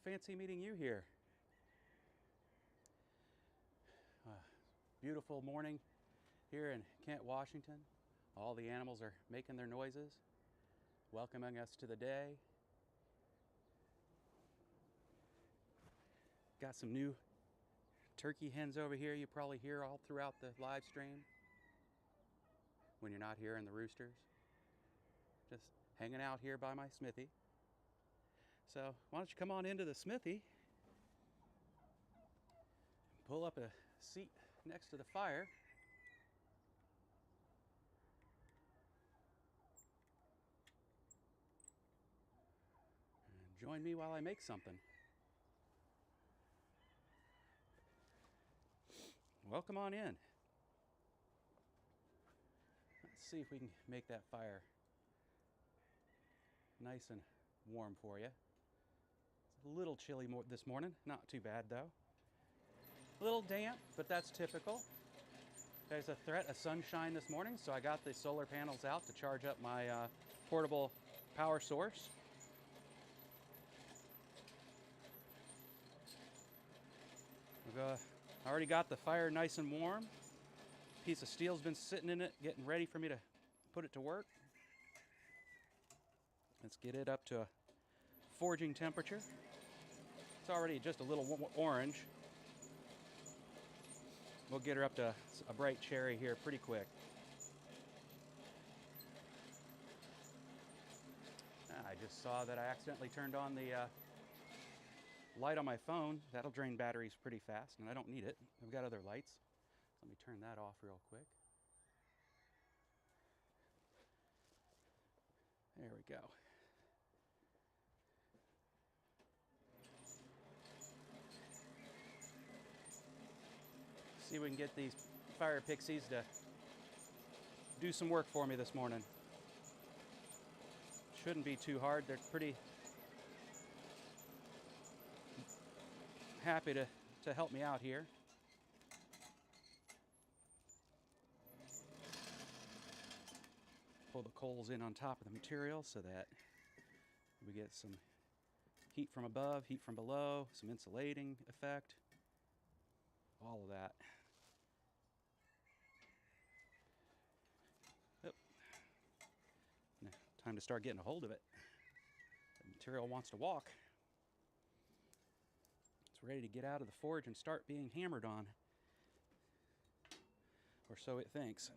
Fancy meeting you here. Beautiful morning here in Kent, Washington. All the animals are making their noises, welcoming us to the day. Got some new turkey hens over here you probably hear all throughout the live stream when you're not hearing the roosters. Just hanging out here by my Smithy. So why don't you come on into the Smithy, pull up a seat next to the fire. And join me while I make something. Welcome on in. Let's see if we can make that fire nice and warm for you. It's a little chilly this morning, not too bad though. A little damp, but that's typical. There's a threat of sunshine this morning, so I got the solar panels out to charge up my portable power source. I already got the fire nice and warm. Piece of steel's been sitting in it, getting ready for me to put it to work. Let's get it up to a forging temperature. It's already just a little orange. We'll get her up to a bright cherry here pretty quick. I just saw that I accidentally turned on the light on my phone. That'll drain batteries pretty fast, and I don't need it. I've got other lights. Let me turn that off real quick. There we go. See if we can get these fire pixies to do some work for me this morning. Shouldn't be too hard. They're pretty happy to help me out here. Pull the coals in on top of the material so that we get some heat from above, heat from below, some insulating effect. All of that. Oh. Now, time to start getting a hold of it. The material wants to walk. It's ready to get out of the forge and start being hammered on. Or so it thinks.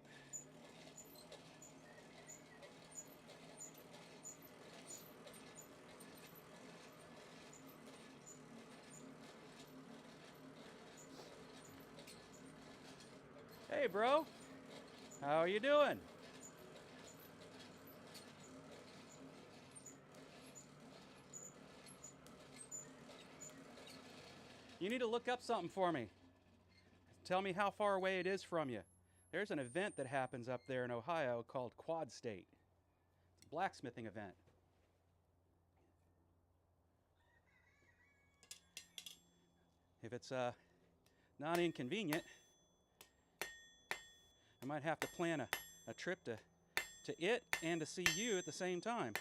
Hey, bro. How are you doing? You need to look up something for me. Tell me how far away it is from you. There's an event that happens up there in Ohio called Quad State. It's a blacksmithing event. If it's not inconvenient, I might have to plan a trip to it and to see you at the same time.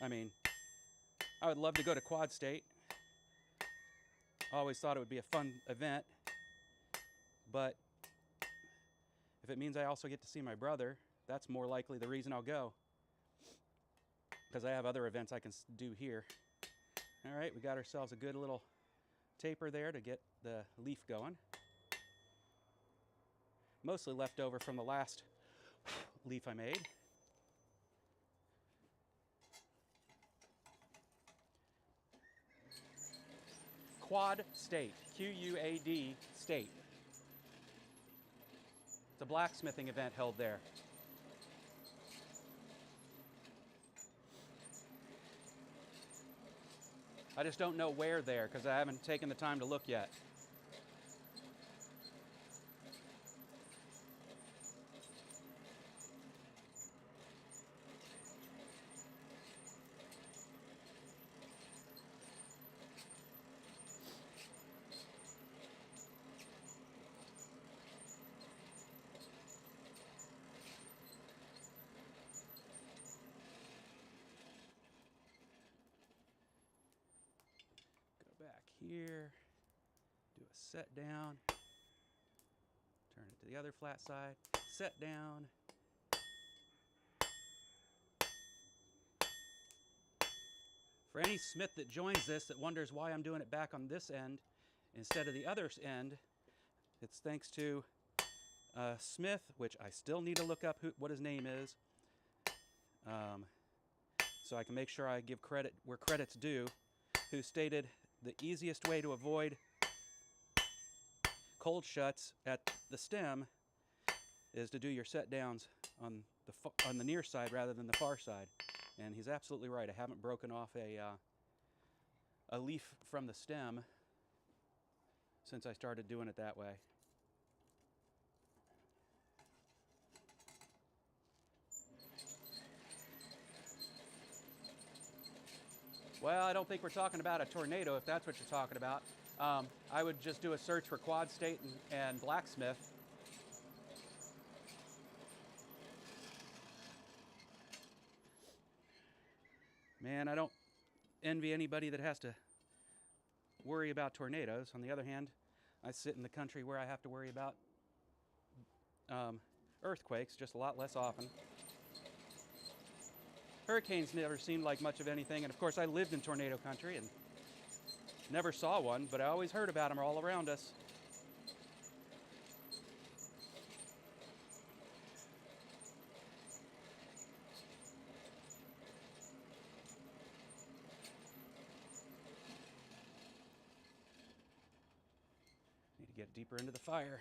I mean, I would love to go to Quad State. I always thought it would be a fun event. But if it means I also get to see my brother, that's more likely the reason I'll go. Because I have other events I can do here. All right, we got ourselves a good little taper there to get the leaf going. Mostly left over from the last leaf I made. Quad State, Q-U-A-D State. It's a blacksmithing event held there. I just don't know where there because I haven't taken the time to look yet. here, do a set down, turn it to the other flat side, set down. For any smith that joins this that wonders why I'm doing it back on this end instead of the other end, it's thanks to Smith, which I still need to look up what his name is, so I can make sure I give credit where credit's due, who stated the easiest way to avoid cold shuts at the stem is to do your set downs on the near side rather than the far side. And he's absolutely right. I haven't broken off a leaf from the stem since I started doing it that way. Well, I don't think we're talking about a tornado, if that's what you're talking about. I would just do a search for quad state and blacksmith. Man, I don't envy anybody that has to worry about tornadoes. On the other hand, I sit in the country where I have to worry about earthquakes just a lot less often. Hurricanes never seemed like much of anything, and of course I lived in tornado country and never saw one, but I always heard about them all around us. Need to get deeper into the fire.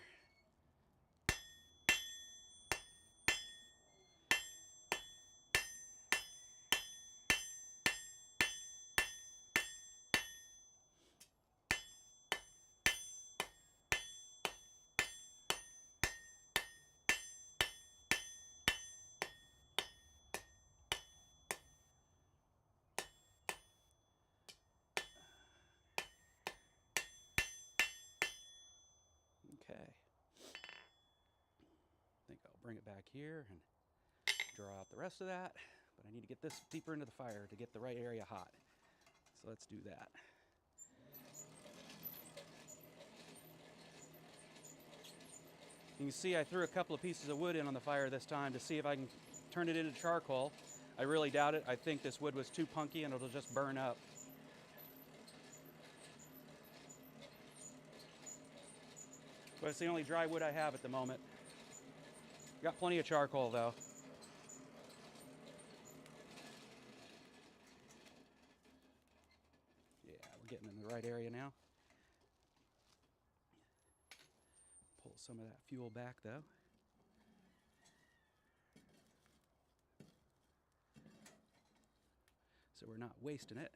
Okay. I think I'll bring it back here and draw out the rest of that, but I need to get this deeper into the fire to get the right area hot. So let's do that. You can see I threw a couple of pieces of wood in on the fire this time to see if I can turn it into charcoal. I really doubt it. I think this wood was too punky and it'll just burn up. But it's the only dry wood I have at the moment. Got plenty of charcoal though. Yeah, we're getting in the right area now. Pull some of that fuel back though. So we're not wasting it.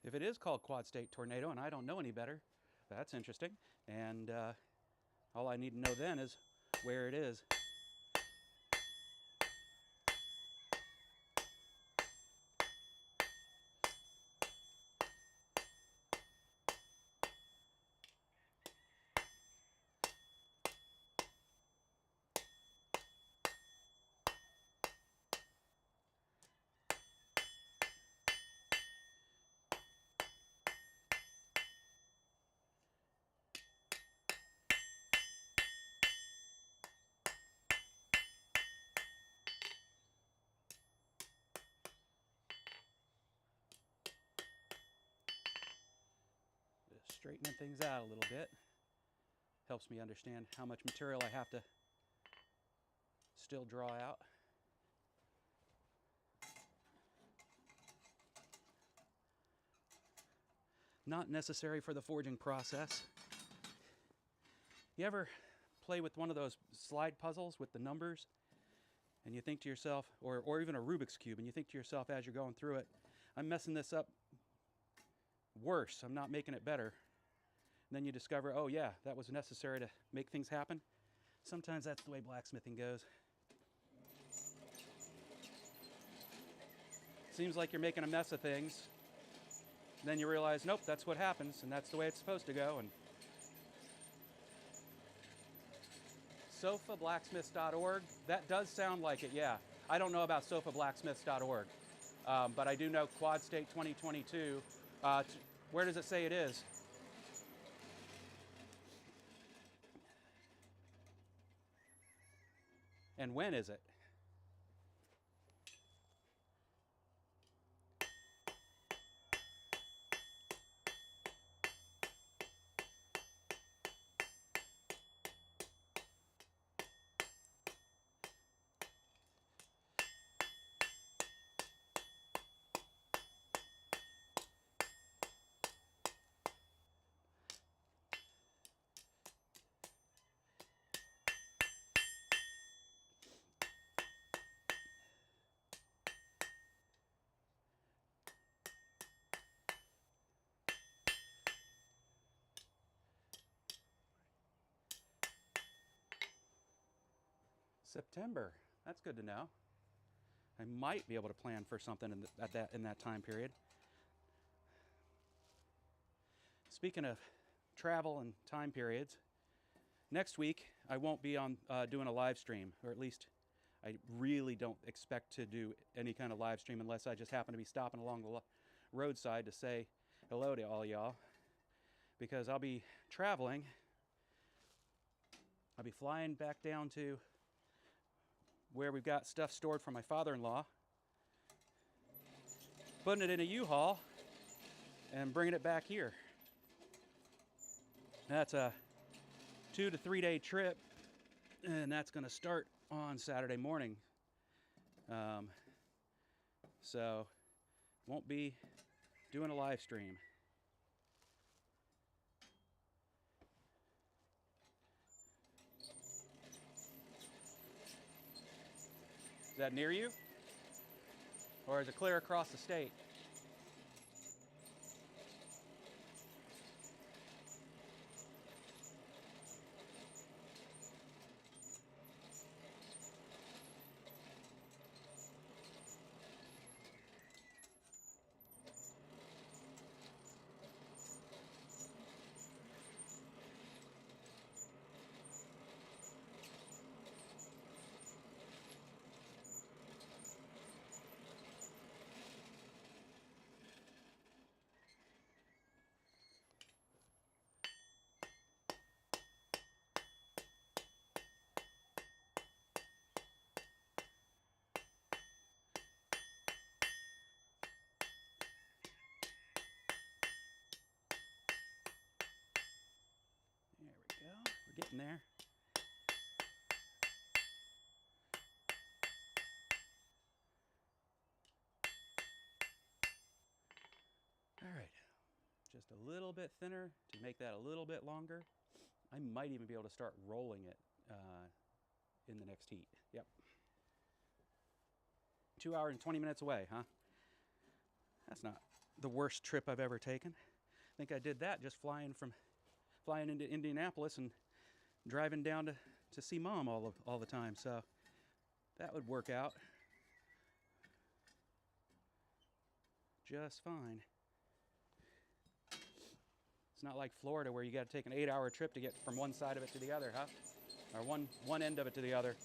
If it is called quad state tornado and I don't know any better, that's interesting. And all I need to know then is where it is. Straightening things out a little bit helps me understand how much material I have to still draw out. Not necessary for the forging process. You ever play with one of those slide puzzles with the numbers and you think to yourself, or even a Rubik's Cube, and you think to yourself as you're going through it, I'm messing this up worse. I'm not making it better. And then you discover, oh yeah, that was necessary to make things happen. Sometimes that's the way blacksmithing goes. Seems like you're making a mess of things. Then you realize, nope, that's what happens, and that's the way it's supposed to go. And sofablacksmiths.org, that does sound like it, yeah. I don't know about sofablacksmiths.org, but I do know Quad State 2022. Where does it say it is? And when is it? September. That's good to know. I might be able to plan for something in that time period. Speaking of travel and time periods, next week I won't be on doing a live stream, or at least I really don't expect to do any kind of live stream unless I just happen to be stopping along the roadside to say hello to all y'all, because I'll be traveling. I'll be flying back down to where we've got stuff stored from my father-in-law, putting it in a U-Haul, and bringing it back here. That's a 2 to 3 day trip, and that's going to start on Saturday morning. So won't be doing a live stream. Is that near you? Or is it clear across the state? There we go. We're getting there. All right. Just a little bit thinner to make that a little bit longer. I might even be able to start rolling it in the next heat. Yep. 2 hours and 20 minutes away, huh? That's not the worst trip I've ever taken. I think I did that just flying into Indianapolis and driving down to see Mom all the time. So that would work out just fine. It's not like Florida where you got to take an 8-hour trip to get from one side of it to the other, huh? Or one end of it to the other.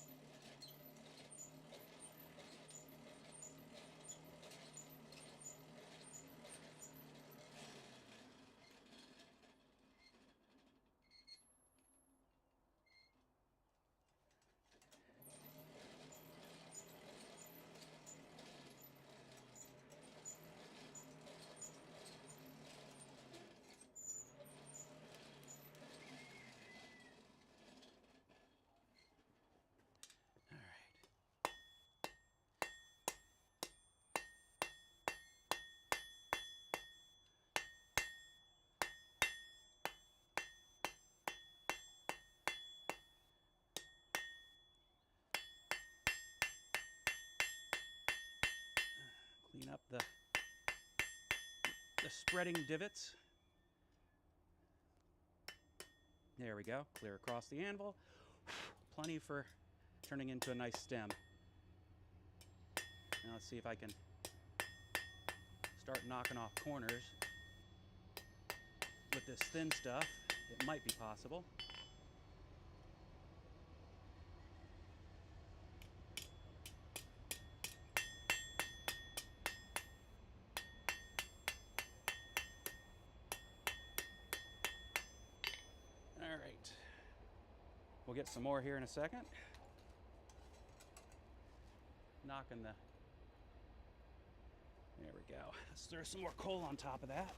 Clean up the the spreading divots. There we go. Clear across the anvil. Plenty for turning into a nice stem. Now let's see if I can start knocking off corners with this thin stuff. It might be possible. All right. We'll get some more here in a second. Knocking the... There we go. Let's throw some more coal on top of that.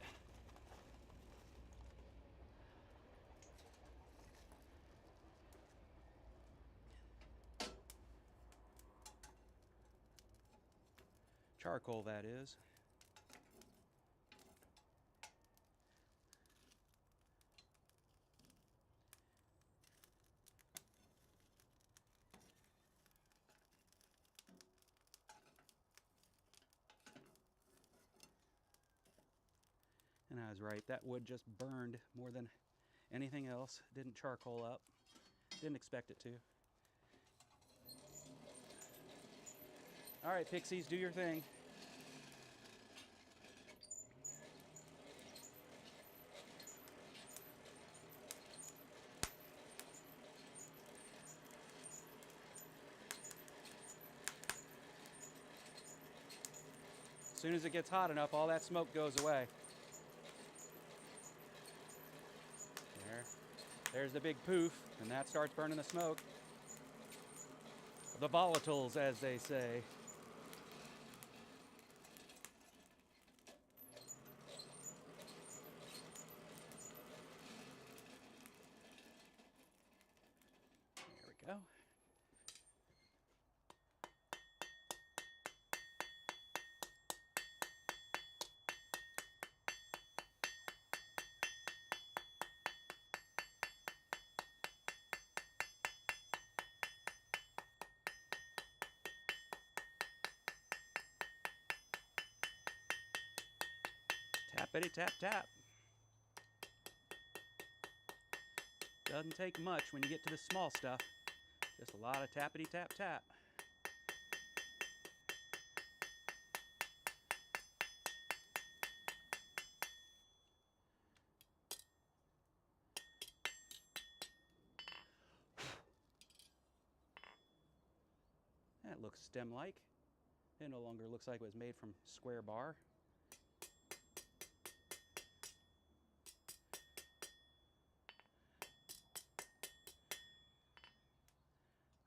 Charcoal, that is. And I was right, that wood just burned more than anything else. Didn't charcoal up. Didn't expect it to. All right, pixies, do your thing. As soon as it gets hot enough, all that smoke goes away. There's the big poof, and that starts burning the smoke. The volatiles, as they say. There we go. Tappity tap tap. Doesn't take much when you get to the small stuff. Just a lot of tappity tap tap. That looks stem-like. It no longer looks like it was made from square bar.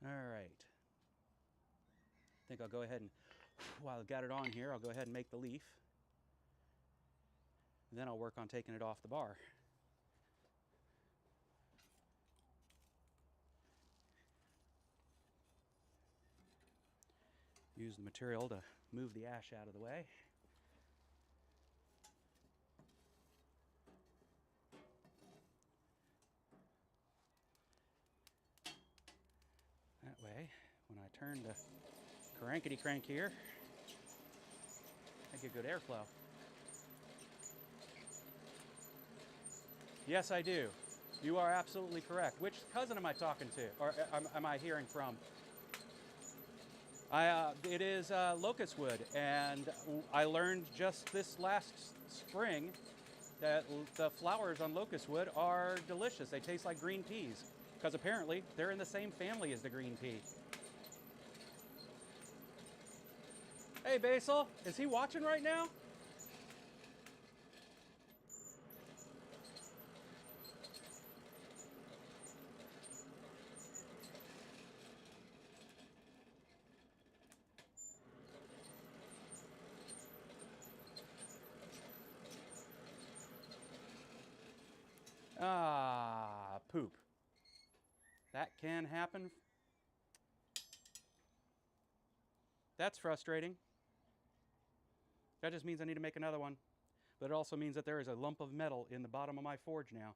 All right. I think I'll go ahead and, while I've got it on here, I'll go ahead and make the leaf. And then I'll work on taking it off the bar. Use the material to move the ash out of the way. That way, when I turn the crankety crank here, I get good airflow. Yes, I do. You are absolutely correct. Which cousin am I talking to, or am I hearing from? It is locust wood, and I learned just this last spring that the flowers on locust wood are delicious. They taste like green peas, because apparently they're in the same family as the green pea. Hey, Basil, is he watching right now? Ah, poop. That can happen. That's frustrating. That just means I need to make another one. But it also means that there is a lump of metal in the bottom of my forge now.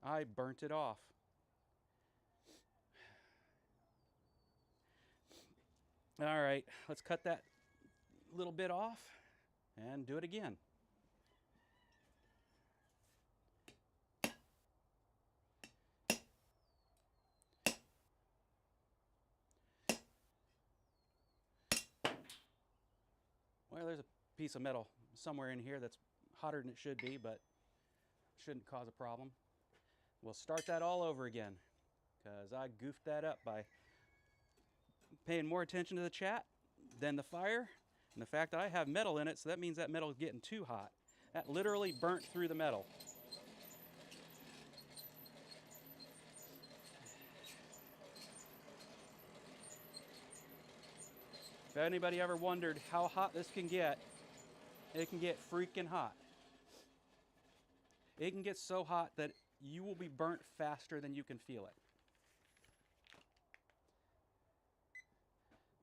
I burnt it off. All right, let's cut that little bit off and do it again. Well, there's a piece of metal somewhere in here that's hotter than it should be, but shouldn't cause a problem. We'll start that all over again because I goofed that up by paying more attention to the chat than the fire and the fact that I have metal in it, so that means that metal is getting too hot. That literally burnt through the metal. If anybody ever wondered how hot this can get, it can get freaking hot. It can get so hot that you will be burnt faster than you can feel it.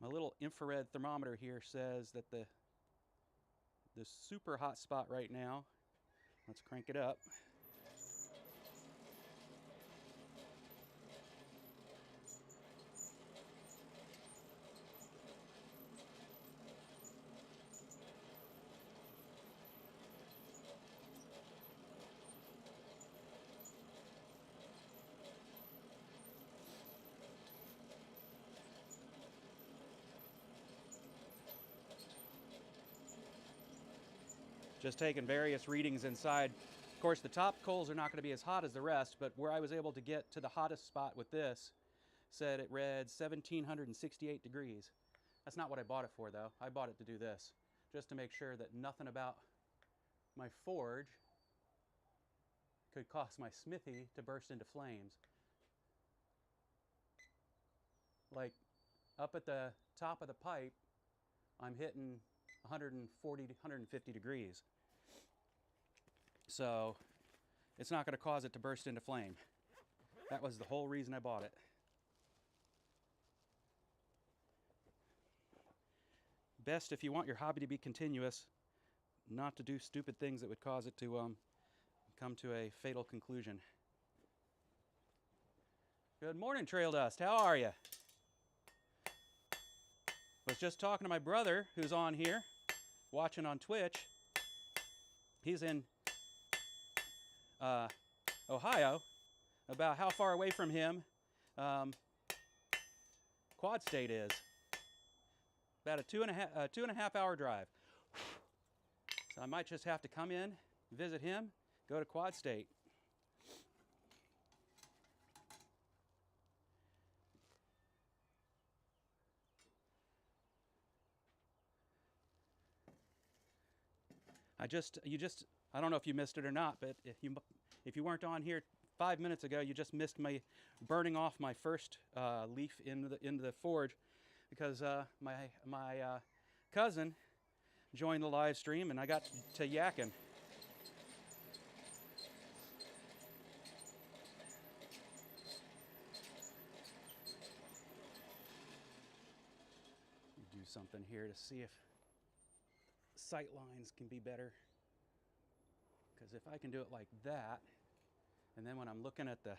My little infrared thermometer here says that the super hot spot right now, let's crank it up, just taking various readings inside. Of course, the top coals are not going to be as hot as the rest, but where I was able to get to the hottest spot with this said it read 1768 degrees. That's not what I bought it for, though. I bought it to do this, just to make sure that nothing about my forge could cause my Smithy to burst into flames. Like up at the top of the pipe, I'm hitting 140 to 150 degrees. So it's not going to cause it to burst into flame. That was the whole reason I bought it. Best, if you want your hobby to be continuous, not to do stupid things that would cause it to come to a fatal conclusion. Good morning, Trail Dust. How are you? Was just talking to my brother who's on here, watching on Twitch. He's in Ohio, about how far away from him Quad State is. About a two and a half hour drive. So I might just have to come in, visit him, go to Quad State. I don't know if you missed it or not, but if you weren't on here 5 minutes ago, you just missed me burning off my first leaf into the forge, because my cousin joined the live stream and I got to yakking. Do something here to see if sight lines can be better, because if I can do it like that, and then when I'm looking at the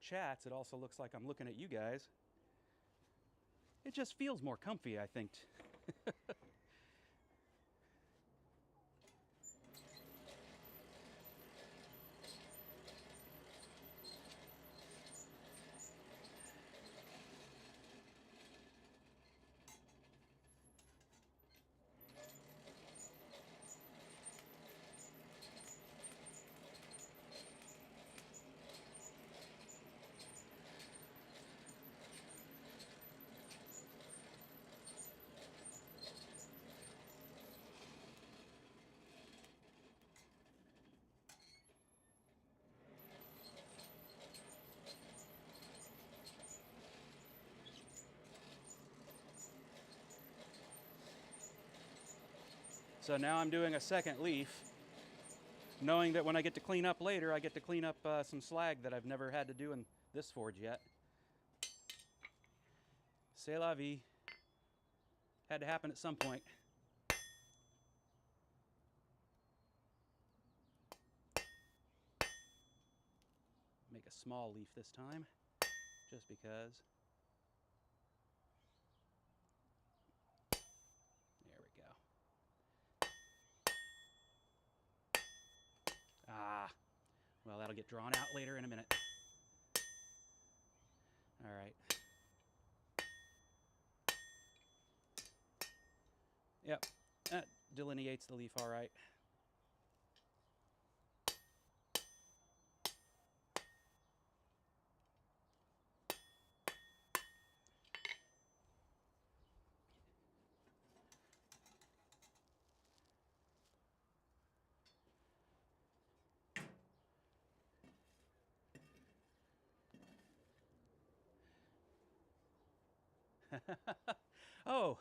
chats, it also looks like I'm looking at you guys. It just feels more comfy, I think. So now I'm doing a second leaf, knowing that when I get to clean up later, I get to clean up some slag that I've never had to do in this forge yet. C'est la vie. Had to happen at some point. Make a small leaf this time, just because. There we go. Ah, well, that'll get drawn out later in a minute. All right. Yep, delineates the leaf all right. Oh,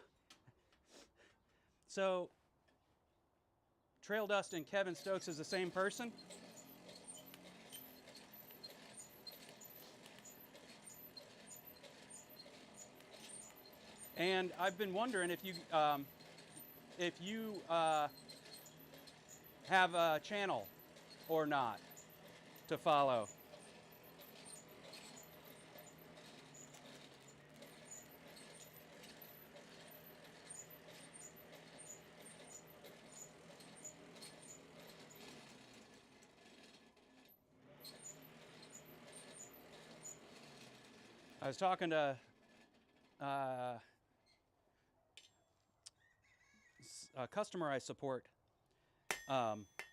so Trail Dust and Kevin Stokes is the same person? And I've been wondering if you have a channel or not to follow. I was talking to a customer I support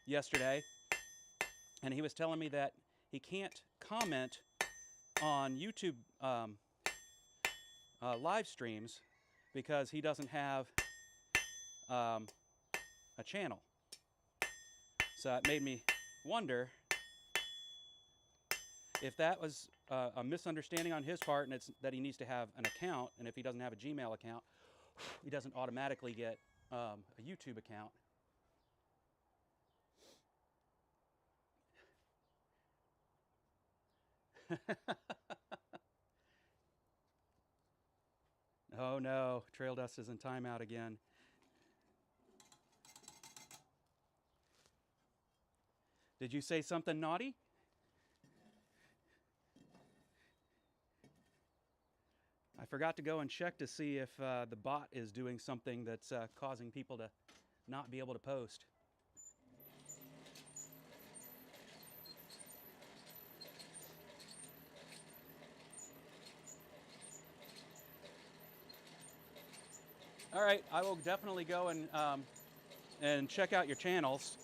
yesterday, and he was telling me that he can't comment on YouTube live streams because he doesn't have a channel. So it made me wonder if that was a misunderstanding on his part, and it's that he needs to have an account, and if he doesn't have a Gmail account, he doesn't automatically get a YouTube account. Oh no, Trail Dust is in timeout again. Did you say something naughty? I forgot to go and check to see if the bot is doing something that's causing people to not be able to post. All right, I will definitely go and check out your channels,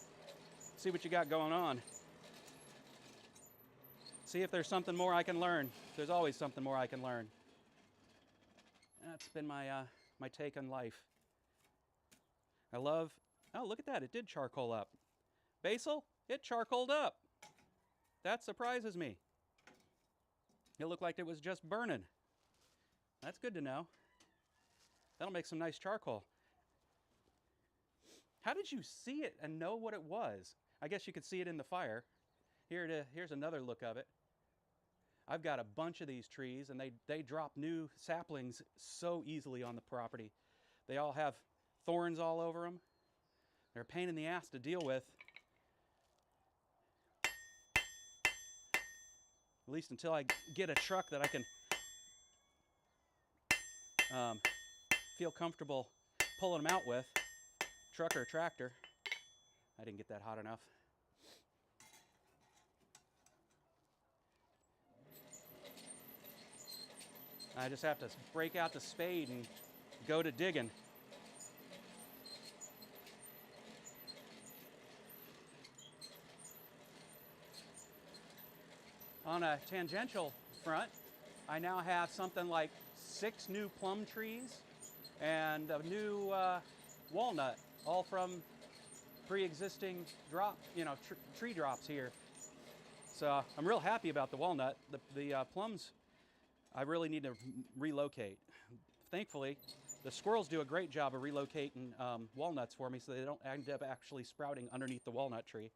see what you got going on. See if there's something more I can learn. There's always something more I can learn. That's been my my take on life. I love. Oh, look at that! It did charcoal up. Basil, it charcoaled up. That surprises me. It looked like it was just burning. That's good to know. That'll make some nice charcoal. How did you see it and know what it was? I guess you could see it in the fire. Here's another look of it. I've got a bunch of these trees, and they drop new saplings so easily on the property. They all have thorns all over them. They're a pain in the ass to deal with. At least until I get a truck that I can feel comfortable pulling them out with. Truck or tractor. I didn't get that hot enough. I just have to break out the spade and go to digging. On a tangential front, I now have something like 6 new plum trees and a new walnut, all from pre-existing tree drops here. So I'm real happy about the walnut. The plums, I really need to relocate. Thankfully, the squirrels do a great job of relocating walnuts for me, so they don't end up actually sprouting underneath the walnut tree.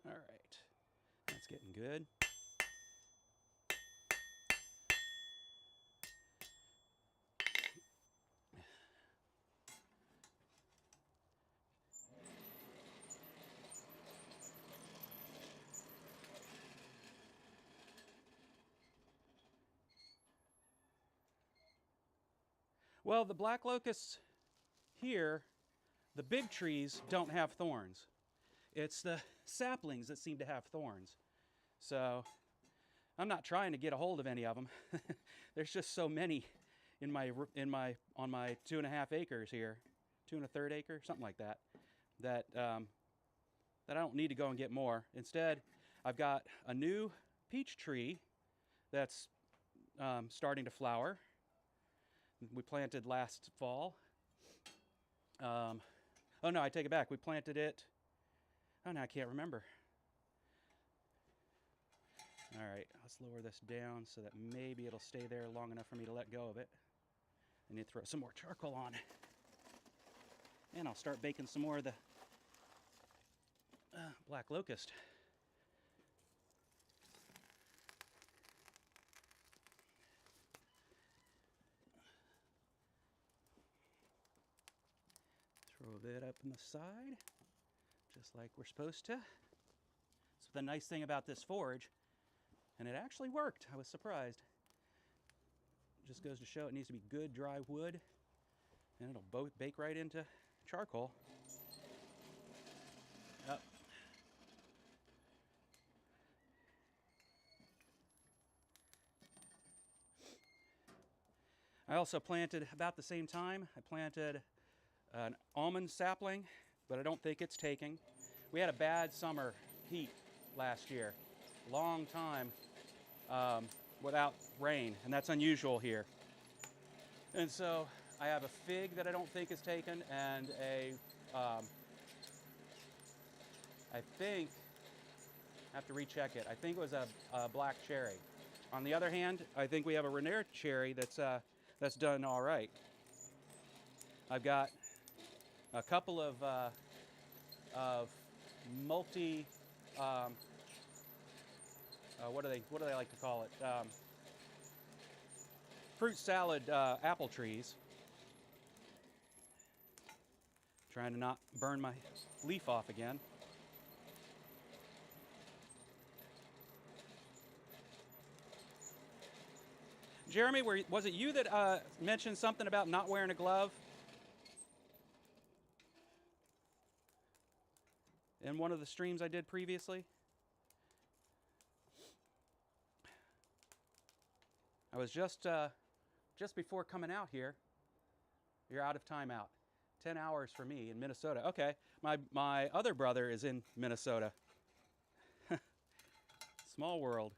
All right, that's getting good. Well, the black locusts here, the big trees don't have thorns. It's the saplings that seem to have thorns. So I'm not trying to get a hold of any of them. There's just so many on my 2.5 acres here, 2 1/3 acre, something like that, that I don't need to go and get more. Instead, I've got a new peach tree that's starting to flower. We planted last fall. Oh no, I take it back. We planted it. Oh no, I can't remember. All right, let's lower this down so that maybe it'll stay there long enough for me to let go of it. I need to throw some more charcoal on. And I'll start baking some more of the black locust. Throw that up on the side, just like we're supposed to. So the nice thing about this forge, and it actually worked, I was surprised. It just goes to show it needs to be good dry wood, and it'll both bake right into charcoal. Yep. I also planted, about the same time, I planted an almond sapling, but I don't think it's taking. We had a bad summer heat last year, long time without rain, and that's unusual here. And so I have a fig that I don't think is taken, and I think, I have to recheck it, I think it was a black cherry. On the other hand, I think we have a Rainier cherry that's done all right. I've got a couple of multi, what do they like to call it? Fruit salad apple trees. Trying to not burn my leaf off again. Jeremy, was it you that mentioned something about not wearing a glove in one of the streams I did previously? I was just before coming out here. You're out of timeout. 10 hours for me in Minnesota. Okay, my other brother is in Minnesota. Small world.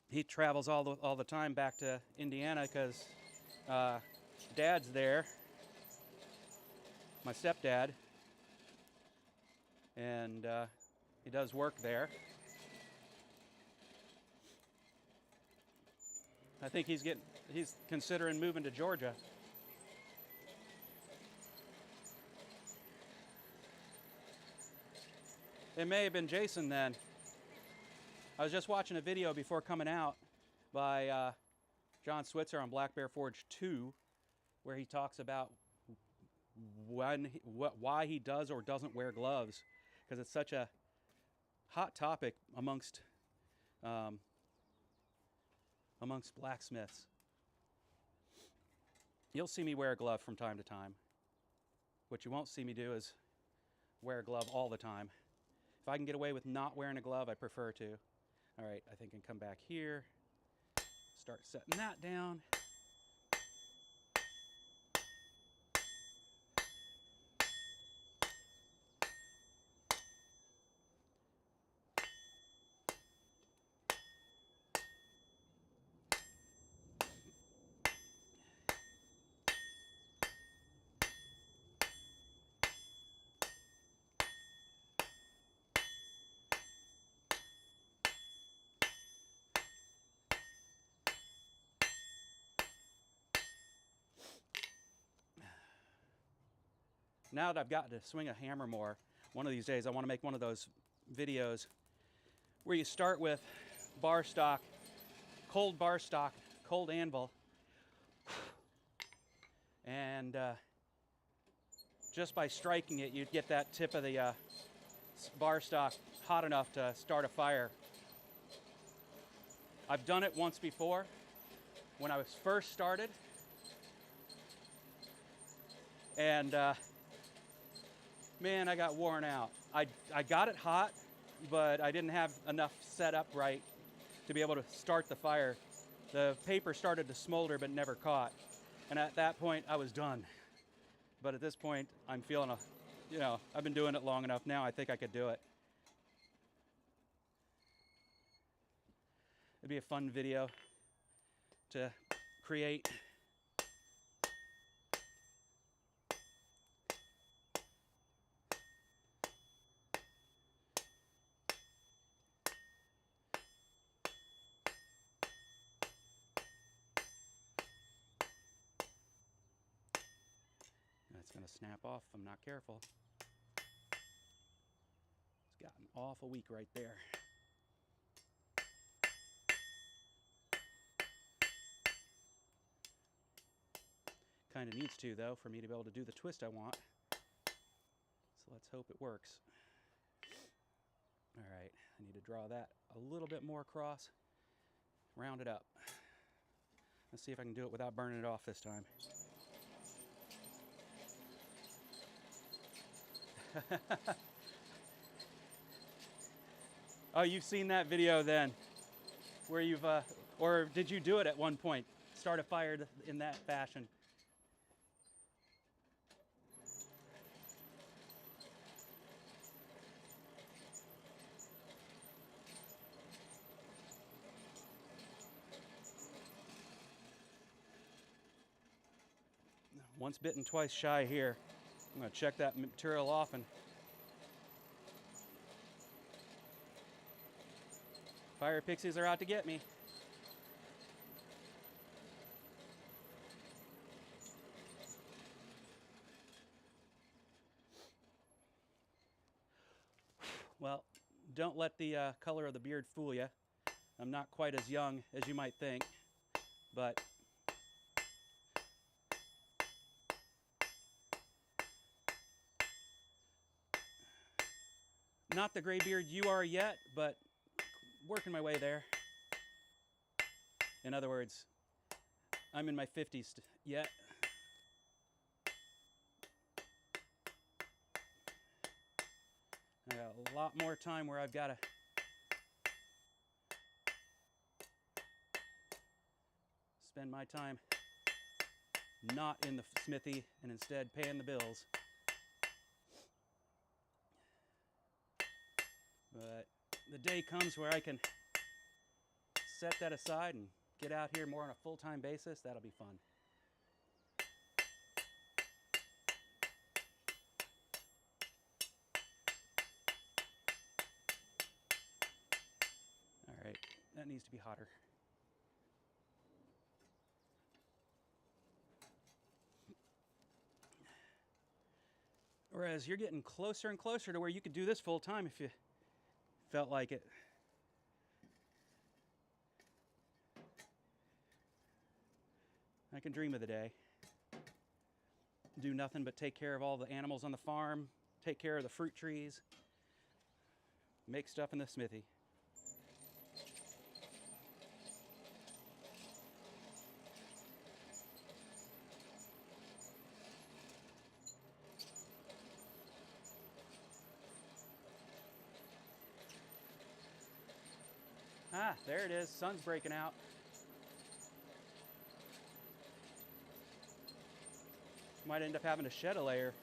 He travels all the time back to Indiana because Dad's there, my stepdad, and he does work there. I think he's considering moving to Georgia. It may have been Jason then. I was just watching a video before coming out by John Switzer on Black Bear Forge 2, where he talks about why he does or doesn't wear gloves, because it's such a hot topic amongst blacksmiths. You'll see me wear a glove from time to time. What you won't see me do is wear a glove all the time. If I can get away with not wearing a glove, I prefer to. All right, I think I can come back here, start setting that down. Now that I've gotten to swing a hammer more, one of these days I want to make one of those videos where you start with bar stock, cold anvil, and just by striking it, you'd get that tip of the bar stock hot enough to start a fire. I've done it once before, when I was first started. And man, I got worn out. I got it hot, but I didn't have enough set up right to be able to start the fire. The paper started to smolder but never caught. And at that point, I was done. But at this point, I'm feeling I've been doing it long enough now, I think I could do it. It'd be a fun video to create. It's going to snap off if I'm not careful. It's gotten awful weak right there. Kind of needs to, though, for me to be able to do the twist I want. So let's hope it works. All right, I need to draw that a little bit more across, round it up. Let's see if I can do it without burning it off this time. Oh, you've seen that video then, where you've, or did you do it at one point? Start a fire in that fashion? Once bitten, twice shy here. I'm going to check that material off and fire pixies are out to get me. Well, don't let the color of the beard fool you. I'm not quite as young as you might think, but not the gray beard you are yet, but working my way there. In other words, I'm in my 50s yet. I got a lot more time where I've got to spend my time not in the smithy and instead paying the bills. But the day comes where I can set that aside and get out here more on a full-time basis. That'll be fun. All right, that needs to be hotter. Whereas you're getting closer and closer to where you could do this full time if you felt like it. I can dream of the day. Do nothing but take care of all the animals on the farm, take care of the fruit trees, make stuff in the smithy. Ah, there it is. Sun's breaking out. Might end up having to shed a layer.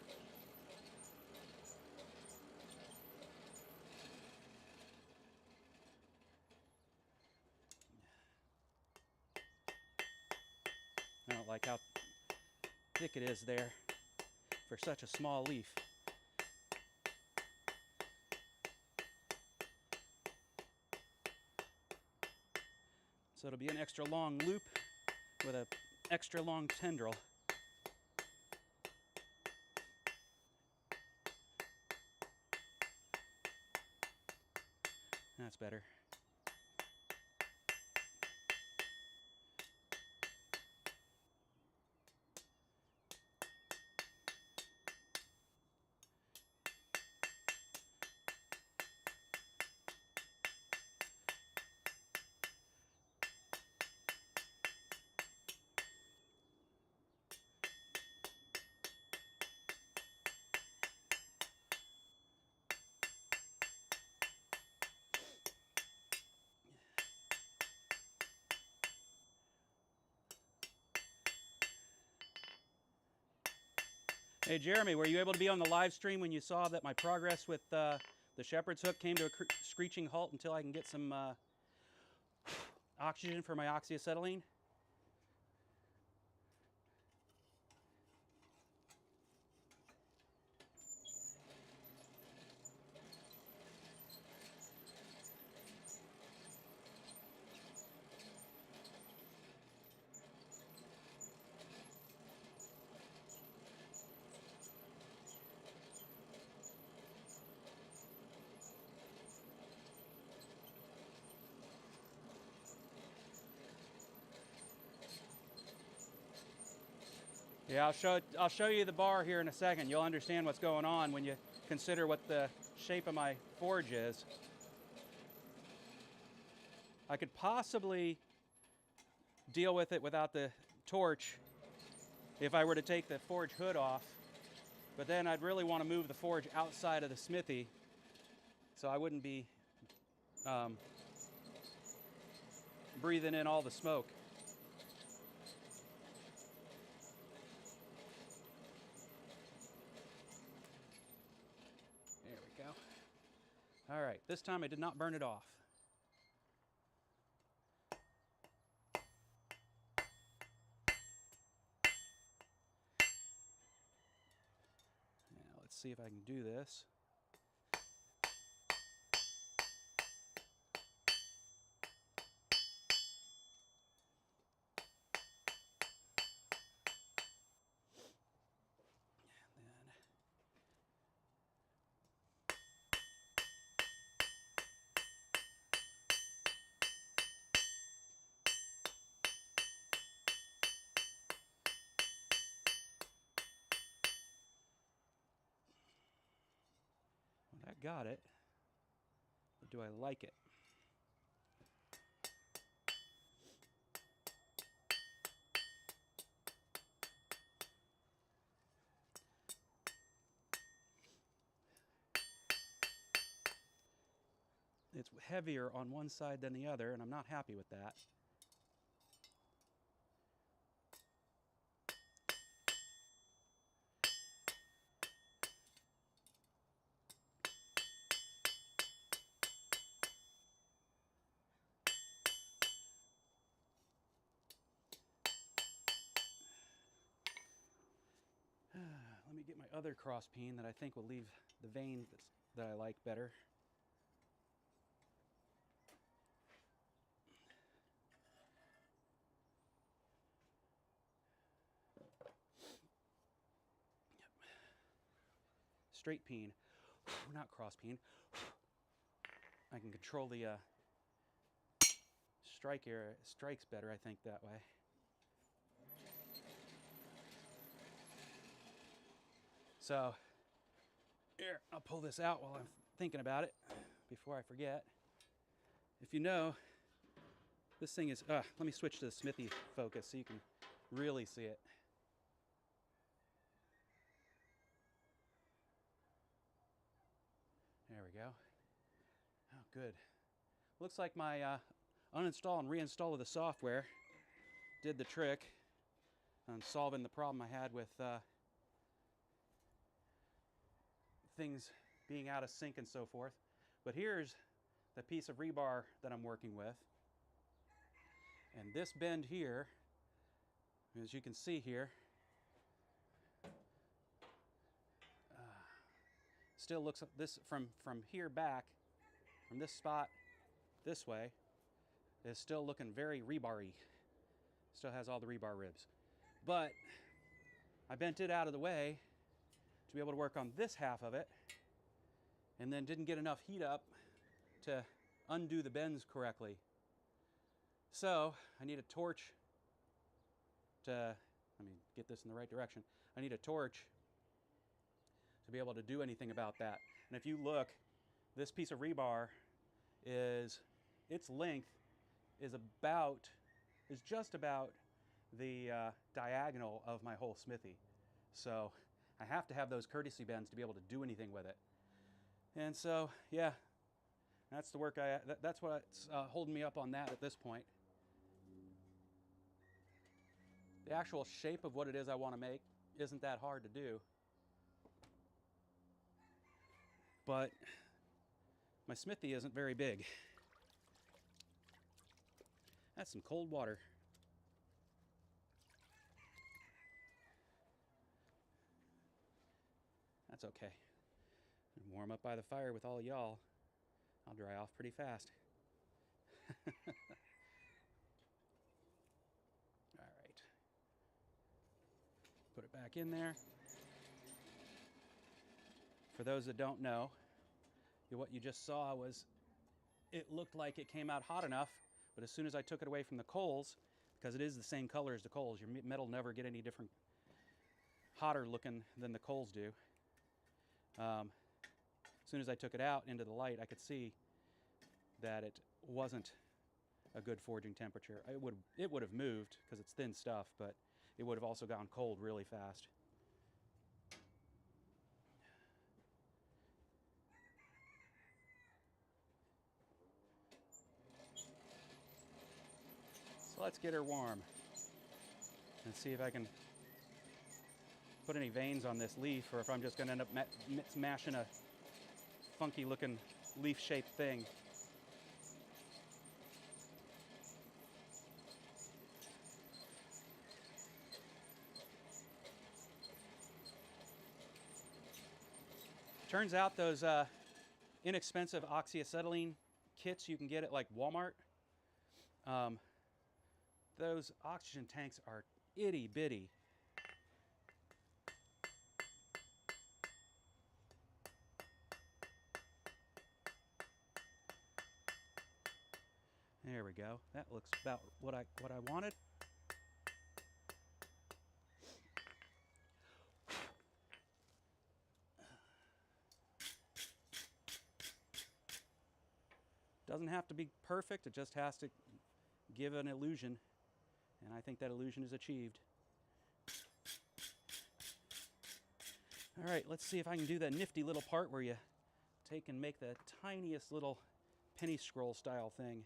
I don't like how thick it is there for such a small leaf. So it'll be an extra long loop with an extra long tendril. That's better. Hey Jeremy, were you able to be on the live stream when you saw that my progress with the shepherd's hook came to a screeching halt until I can get some oxygen for my oxyacetylene? Yeah, I'll show you the bar here in a second. You'll understand what's going on when you consider what the shape of my forge is. I could possibly deal with it without the torch if I were to take the forge hood off, but then I'd really want to move the forge outside of the smithy so I wouldn't be breathing in all the smoke. There we go. All right, this time I did not burn it off. Now let's see if I can do this. Well, that got it, but do I like it? It's heavier on one side than the other, and I'm not happy with that. Let me get my other cross peen that I think will leave the vein that I like better. Yep. Straight peen, not cross peen. I can control the strikes better, I think, that way. So, here, I'll pull this out while I'm thinking about it before I forget. If you know, this thing is, let me switch to the Smithy focus so you can really see it. There we go. Oh, good. Looks like my uninstall and reinstall of the software did the trick on solving the problem I had with things being out of sync and so forth. But here's the piece of rebar that I'm working with. And this bend here, as you can see here, still looks this from here back, from this spot this way, is still looking very rebar-y. Still has all the rebar ribs. But I bent it out of the way to be able to work on this half of it, and then didn't get enough heat up to undo the bends correctly. So I need a torch to, let me get this in the right direction. I need a torch to be able to do anything about that. And if you look, this piece of rebar is, its length is just about the diagonal of my whole smithy. So I have to have those courtesy bends to be able to do anything with it. And so, yeah, that's the work that's what's holding me up on that at this point. The actual shape of what it is I want to make isn't that hard to do. but my Smithy isn't very big. That's some cold water. That's okay. Warm up by the fire with all y'all. I'll dry off pretty fast. All right. Put it back in there. For those that don't know, what you just saw was it looked like it came out hot enough, but as soon as I took it away from the coals, because it is the same color as the coals, your metal never get any different, hotter looking than the coals do. As soon as I took it out into the light, I could see that it wasn't a good forging temperature. It would have moved because it's thin stuff, but it would have also gone cold really fast. So let's get her warm and see if I can put any veins on this leaf, or if I'm just going to end up smashing a funky looking leaf shaped thing. Turns out those inexpensive oxyacetylene kits you can get at like Walmart, those oxygen tanks are itty bitty. There we go. That looks about what I wanted. Doesn't have to be perfect, it just has to give an illusion, and I think that illusion is achieved. All right, let's see if I can do that nifty little part where you take and make the tiniest little penny scroll style thing.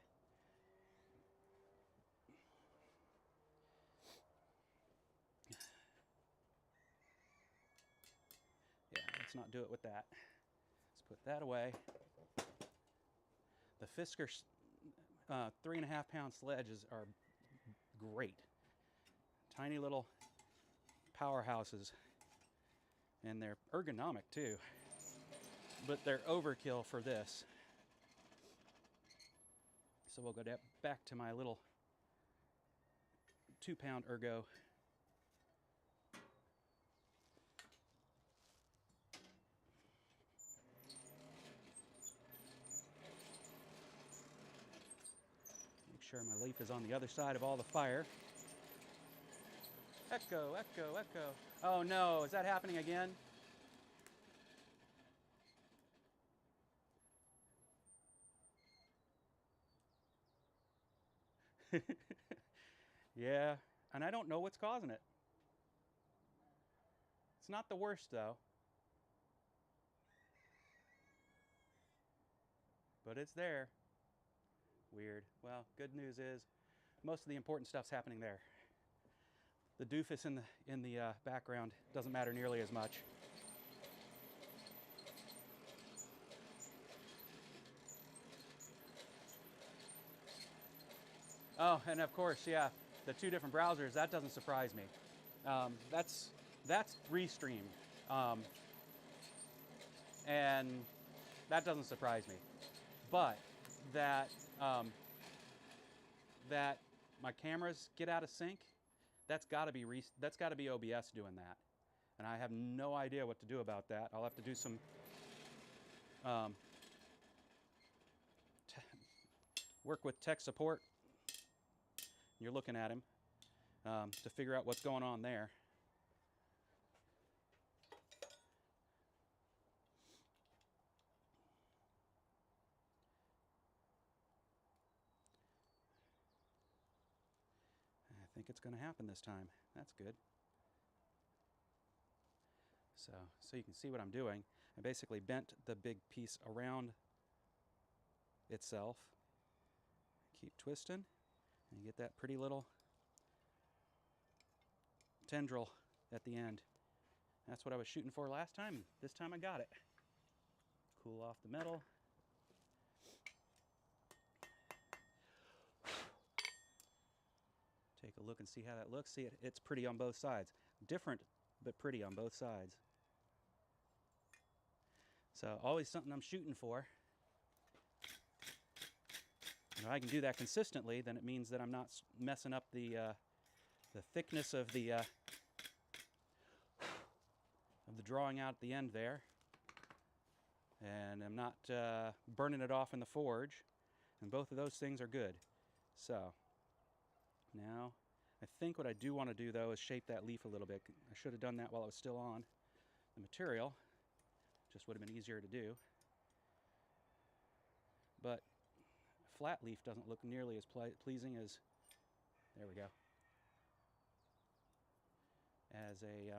Yeah, let's not do it with that. Let's put that away. The Fisker 3.5 pound sledges are great. Tiny little powerhouses, and they're ergonomic too, but they're overkill for this. So we'll go back to my little 2 pound ergo. Make sure my leaf is on the other side of all the fire. Echo, echo, echo. Oh no, is that happening again? Yeah, and I don't know what's causing it. It's not the worst though. But it's there. Weird. Well, good news is most of the important stuff's happening there. The doofus in the background doesn't matter nearly as much. Oh, and of course, yeah, the 2 different browsers, that doesn't surprise me. That's Restream, and that doesn't surprise me. But that that my cameras get out of sync, that's got to be OBS doing that, and I have no idea what to do about that. I'll have to do some work with tech support. You're looking at him to figure out what's going on there. I think it's going to happen this time. That's good. So you can see what I'm doing. I basically bent the big piece around itself. Keep twisting, and you get that pretty little tendril at the end. That's what I was shooting for last time. This time I got it. cool off the metal. Take a look and see how that looks. See, it's pretty on both sides. Different, but pretty on both sides. So always something I'm shooting for. And if I can do that consistently, then it means that I'm not messing up the thickness of the drawing out at the end there. And I'm not burning it off in the forge. And both of those things are good. So now I think what I do want to do though is shape that leaf a little bit. I should have done that while it was still on the material. Just would have been easier to do. But a flat leaf doesn't look nearly as pleasing as, there we go, as a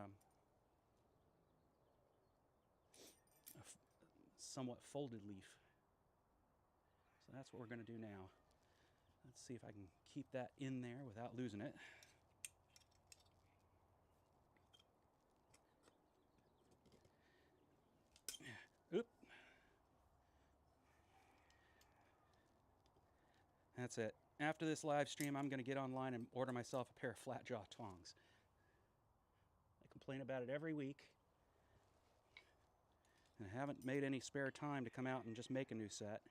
somewhat folded leaf. So that's what we're going to do now. Let's see if I can keep that in there without losing it. Oop. That's it. After this live stream, I'm going to get online and order myself a pair of flat jaw tongs. I complain about it every week. And I haven't made any spare time to come out and just make a new set.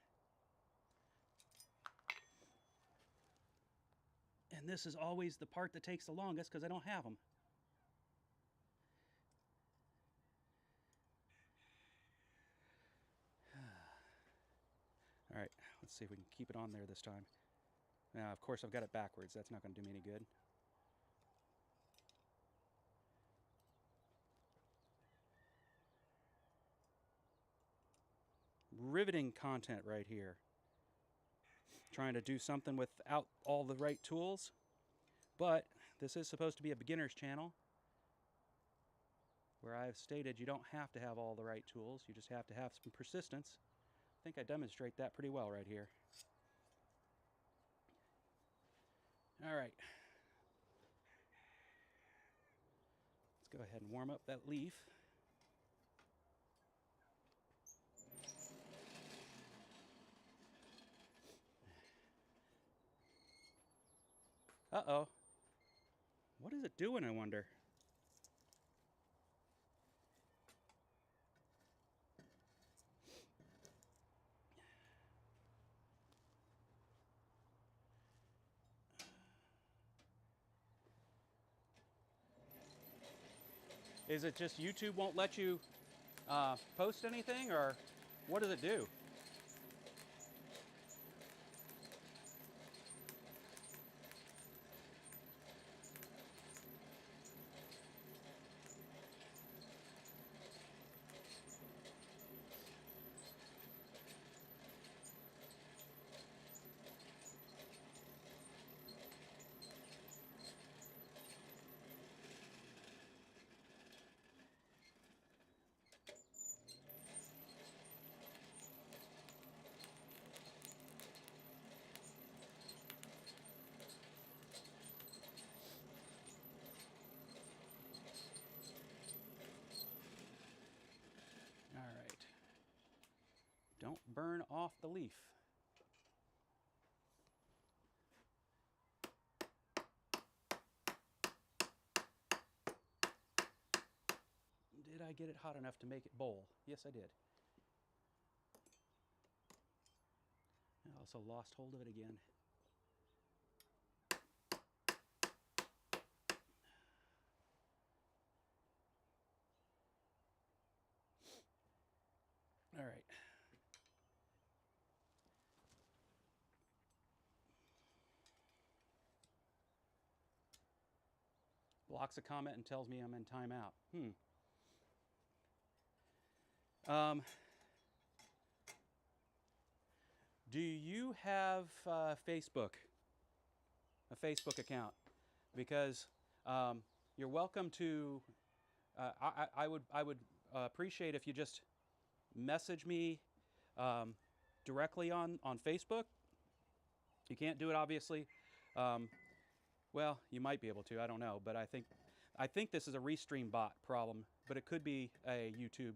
And this is always the part that takes the longest because I don't have them. All right, let's see if we can keep it on there this time. Now, of course, I've got it backwards. That's not going to do me any good. Riveting content right here. Trying to do something without all the right tools. But this is supposed to be a beginner's channel, where I've stated you don't have to have all the right tools. You just have to have some persistence. I think I demonstrate that pretty well right here. All right. Let's go ahead and warm up that leaf. Uh-oh. What is it doing, I wonder? Is it just YouTube won't let you post anything, or what does it do? All right. Don't burn off the leaf. Did I get it hot enough to make it bowl? Yes, I did. I also lost hold of it again. All right. Blocks a comment and tells me I'm in timeout. Do you have Facebook? A Facebook account? Because you're welcome to. I would appreciate if you just message me directly on Facebook. You can't do it, obviously. Well, you might be able to. I don't know, but I think this is a Restream bot problem, but it could be a YouTube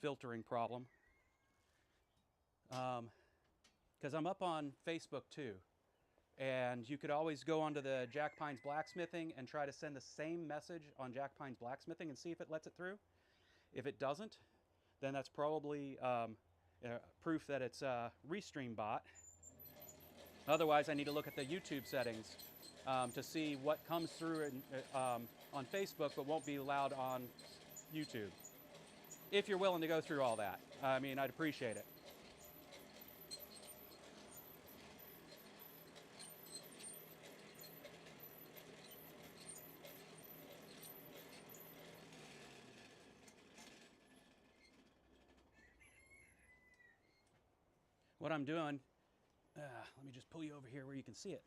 filtering problem. Because I'm up on Facebook too. And you could always go onto the Jack Pines Blacksmithing and try to send the same message on Jack Pines Blacksmithing and see if it lets it through. If it doesn't, then that's probably proof that it's a Restream bot. Otherwise, I need to look at the YouTube settings to see what comes through on Facebook but won't be allowed on YouTube. If you're willing to go through all that, I mean, I'd appreciate it. What I'm doing, let me just pull you over here where you can see it.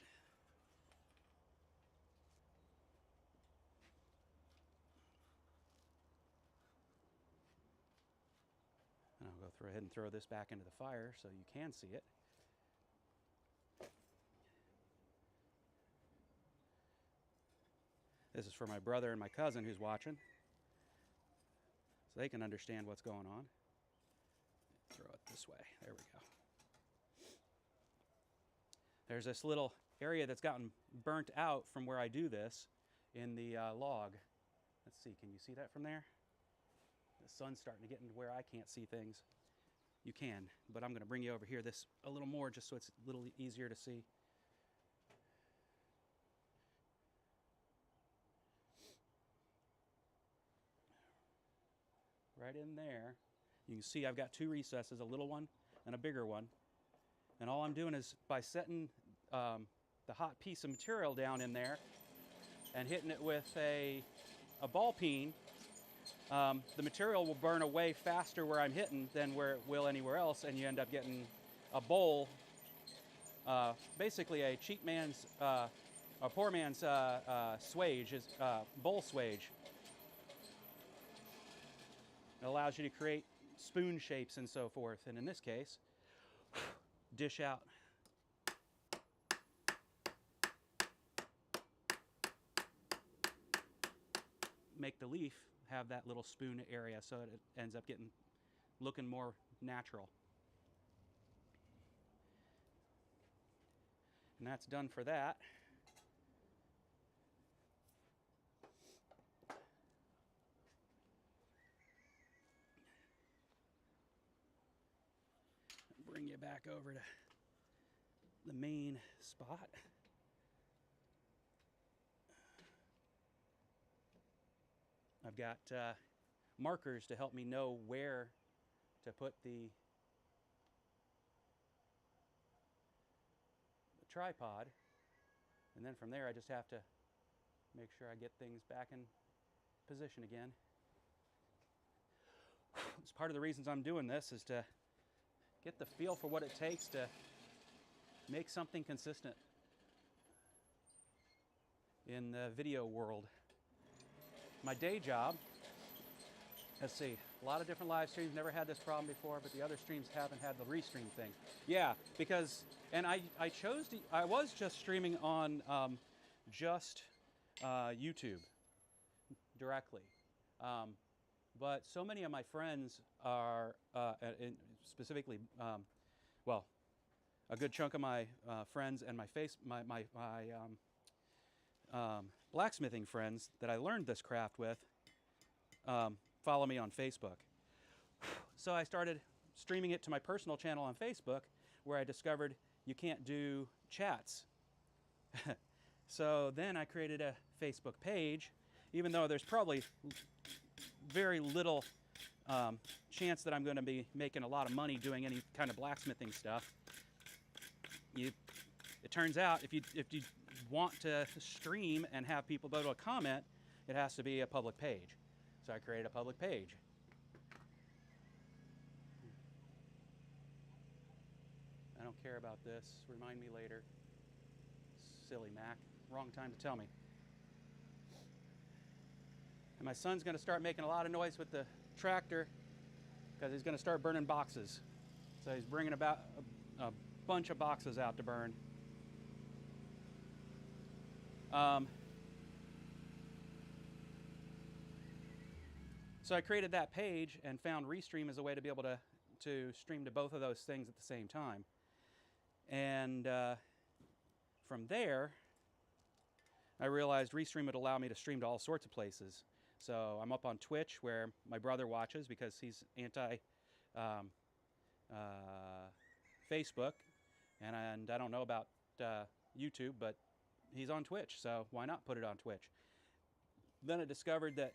And I'll go ahead and throw this back into the fire so you can see it. This is for my brother and my cousin who's watching, so they can understand what's going on. Throw it this way. There we go. There's this little area that's gotten burnt out from where I do this in the log. Let's see, can you see that from there? The sun's starting to get into where I can't see things. You can, but I'm going to bring you over here this a little more just so it's a little easier to see. Right in there, you can see I've got two recesses, a little one and a bigger one. And all I'm doing is by setting the hot piece of material down in there and hitting it with a ball peen, the material will burn away faster where I'm hitting than where it will anywhere else, and you end up getting a bowl, basically a cheap man's, a poor man's swage, bowl swage. It allows you to create spoon shapes and so forth, and in this case, dish out. Make the leaf have that little spoon area so that it ends up looking more natural. And that's done for that. Bring you back over to the main spot. I've got markers to help me know where to put the tripod, and then from there I just have to make sure I get things back in position again. It's part of the reasons I'm doing this is to get the feel for what it takes to make something consistent in the video world. My day job, let's see, a lot of different live streams, never had this problem before, but the other streams haven't had the restream thing. Yeah, because, and I was just streaming on YouTube directly. But so many of my friends are, specifically, well, a good chunk of my friends and my blacksmithing friends that I learned this craft with follow me on Facebook. So I started streaming it to my personal channel on Facebook, where I discovered you can't do chats. So then I created a Facebook page, even though there's probably very little chance that I'm going to be making a lot of money doing any kind of blacksmithing stuff. It turns out if you want to stream and have people go to a comment, it has to be a public page. So I created a public page. I don't care about this. Remind me later. Silly Mac. Wrong time to tell me. And my son's going to start making a lot of noise with the tractor because he's going to start burning boxes. So he's bringing about a bunch of boxes out to burn. So I created that page and found Restream as a way to be able to stream to both of those things at the same time. And from there, I realized Restream would allow me to stream to all sorts of places. So I'm up on Twitch, where my brother watches because he's anti Facebook, and I don't know about YouTube, but he's on Twitch, so why not put it on Twitch? Then I discovered that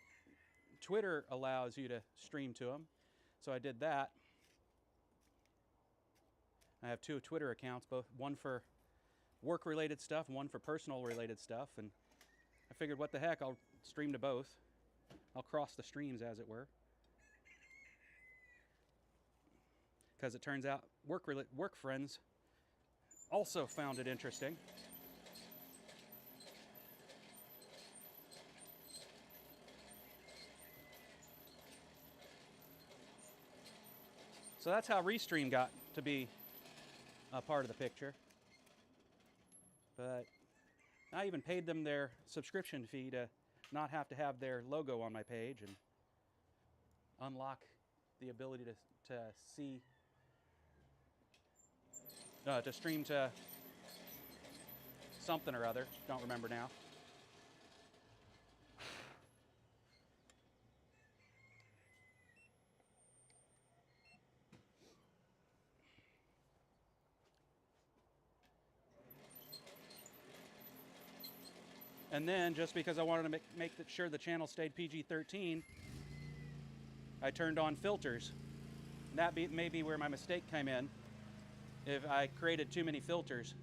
Twitter allows you to stream to them, so I did that. I have 2 Twitter accounts, both one for work-related stuff and one for personal-related stuff, and I figured, what the heck, I'll stream to both. I'll cross the streams, as it were. Because it turns out work friends also found it interesting. So that's how Restream got to be a part of the picture. But I even paid them their subscription fee to not have to have their logo on my page and unlock the ability to see, to stream to something or other. Don't remember now. And then, just because I wanted to make sure the channel stayed PG-13, I turned on filters. And that may be where my mistake came in, if I created too many filters.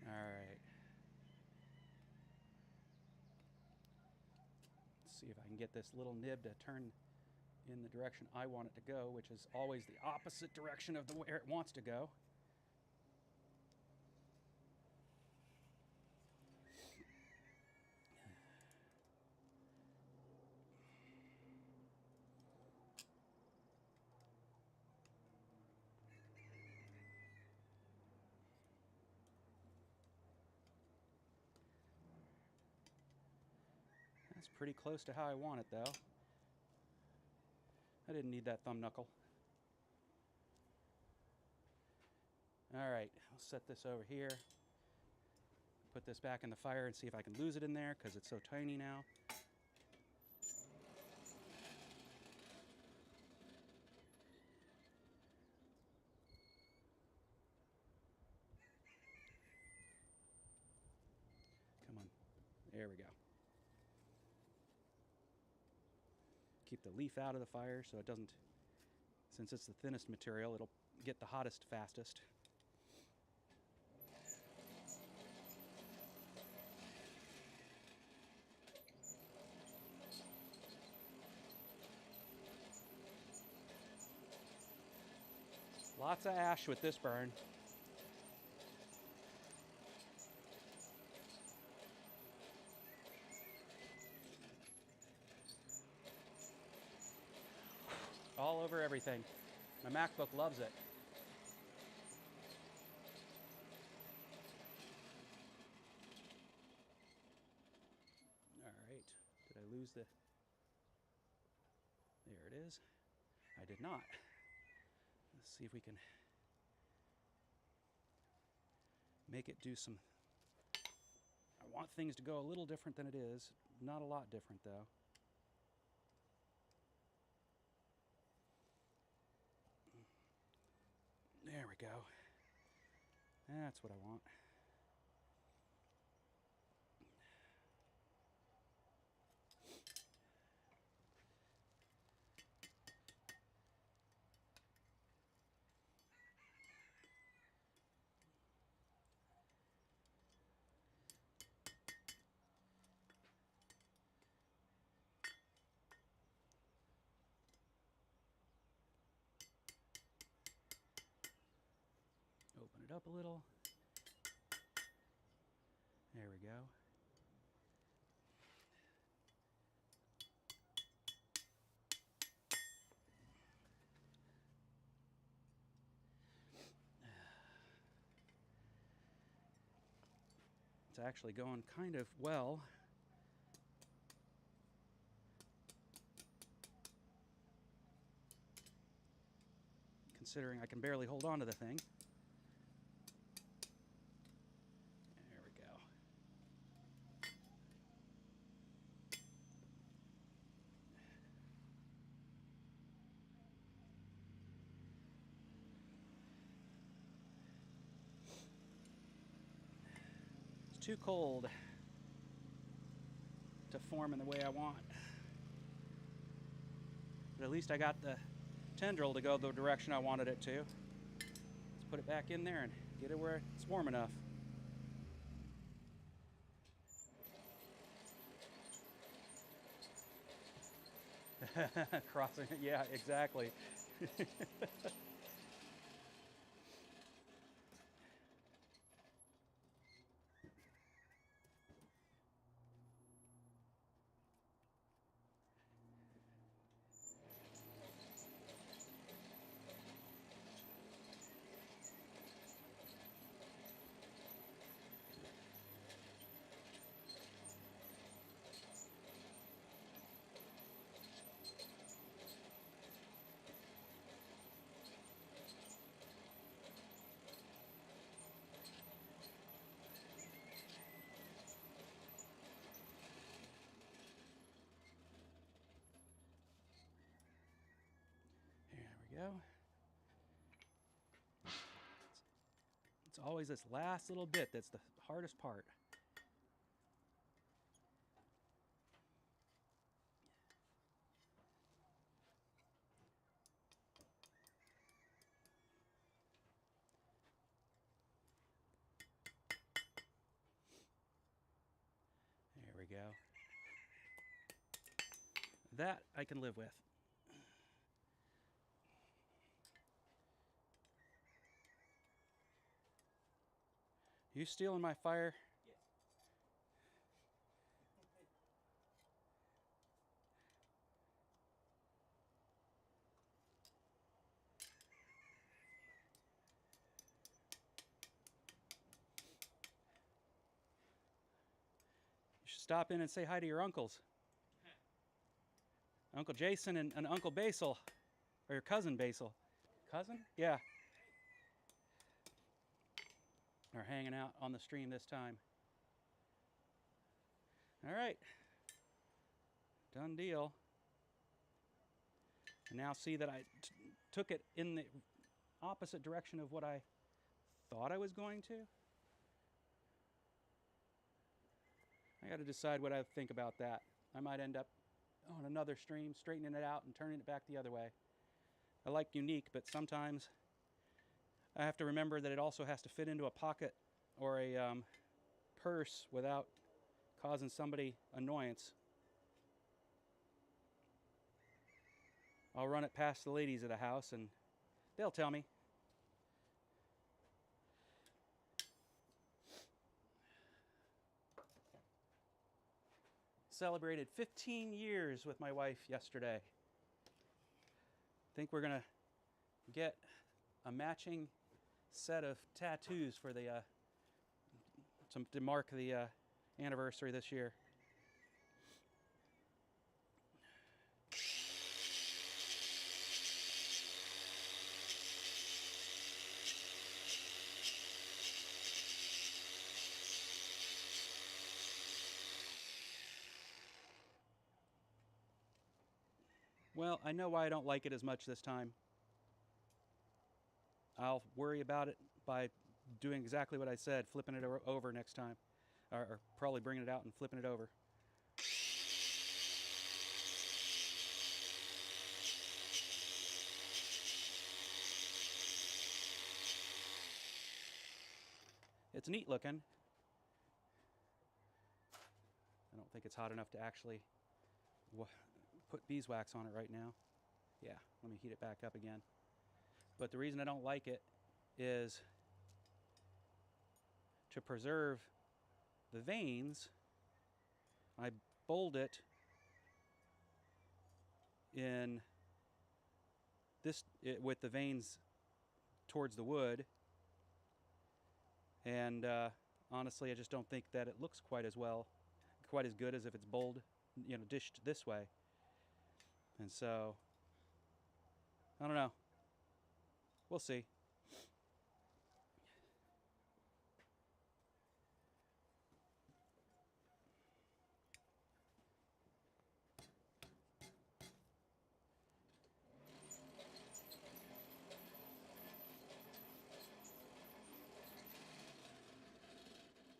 All right. Let's see if I can get this little nib to turn in the direction I want it to go, which is always the opposite direction of where it wants to go. That's pretty close to how I want it, though. I didn't need that thumb knuckle. All right, I'll set this over here. Put this back in the fire and see if I can lose it in there, because it's so tiny now. Come on. There we go. Keep the leaf out of the fire so it doesn't, since it's the thinnest material, it'll get the hottest fastest. Lots of ash with this burn. All over everything. My MacBook loves it. All right. Did I lose the... There it is. I did not. Let's see if we can make it do some... I want things to go a little different than it is. Not a lot different, though. There we go. That's what I want. Open it up a little. There we go. It's actually going kind of well. Considering I can barely hold on to the thing. There we go. It's too cold to form in the way I want. But at least I got the tendril to go the direction I wanted it to. Let's put it back in there and get it where it's warm enough. Crossing it, yeah, exactly. Go. It's always this last little bit that's the hardest part. There we go. That I can live with. You stealing my fire? Yes. You should stop in and say hi to your uncles. Uncle Jason and Uncle Basil. Or your cousin Basil. Cousin? Yeah. Are hanging out on the stream this time. All right. Done deal. And now see that I took it in the opposite direction of what I thought I was going to. I got to decide what I think about that. I might end up on another stream, straightening it out and turning it back the other way. I like unique, but sometimes I have to remember that it also has to fit into a pocket or a purse without causing somebody annoyance. I'll run it past the ladies of the house and they'll tell me. Celebrated 15 years with my wife yesterday. I think we're gonna get a matching set of tattoos for the to mark the anniversary this year. Well, I know why I don't like it as much this time. I'll worry about it by doing exactly what I said, flipping it over next time. Or probably bringing it out and flipping it over. It's neat looking. I don't think it's hot enough to actually put beeswax on it right now. Yeah, let me heat it back up again. But the reason I don't like it is to preserve the veins. I bold it in this with the veins towards the wood, and honestly, I just don't think that it looks quite as well, quite as good as if it's bowled, dished this way. And so, I don't know. We'll see.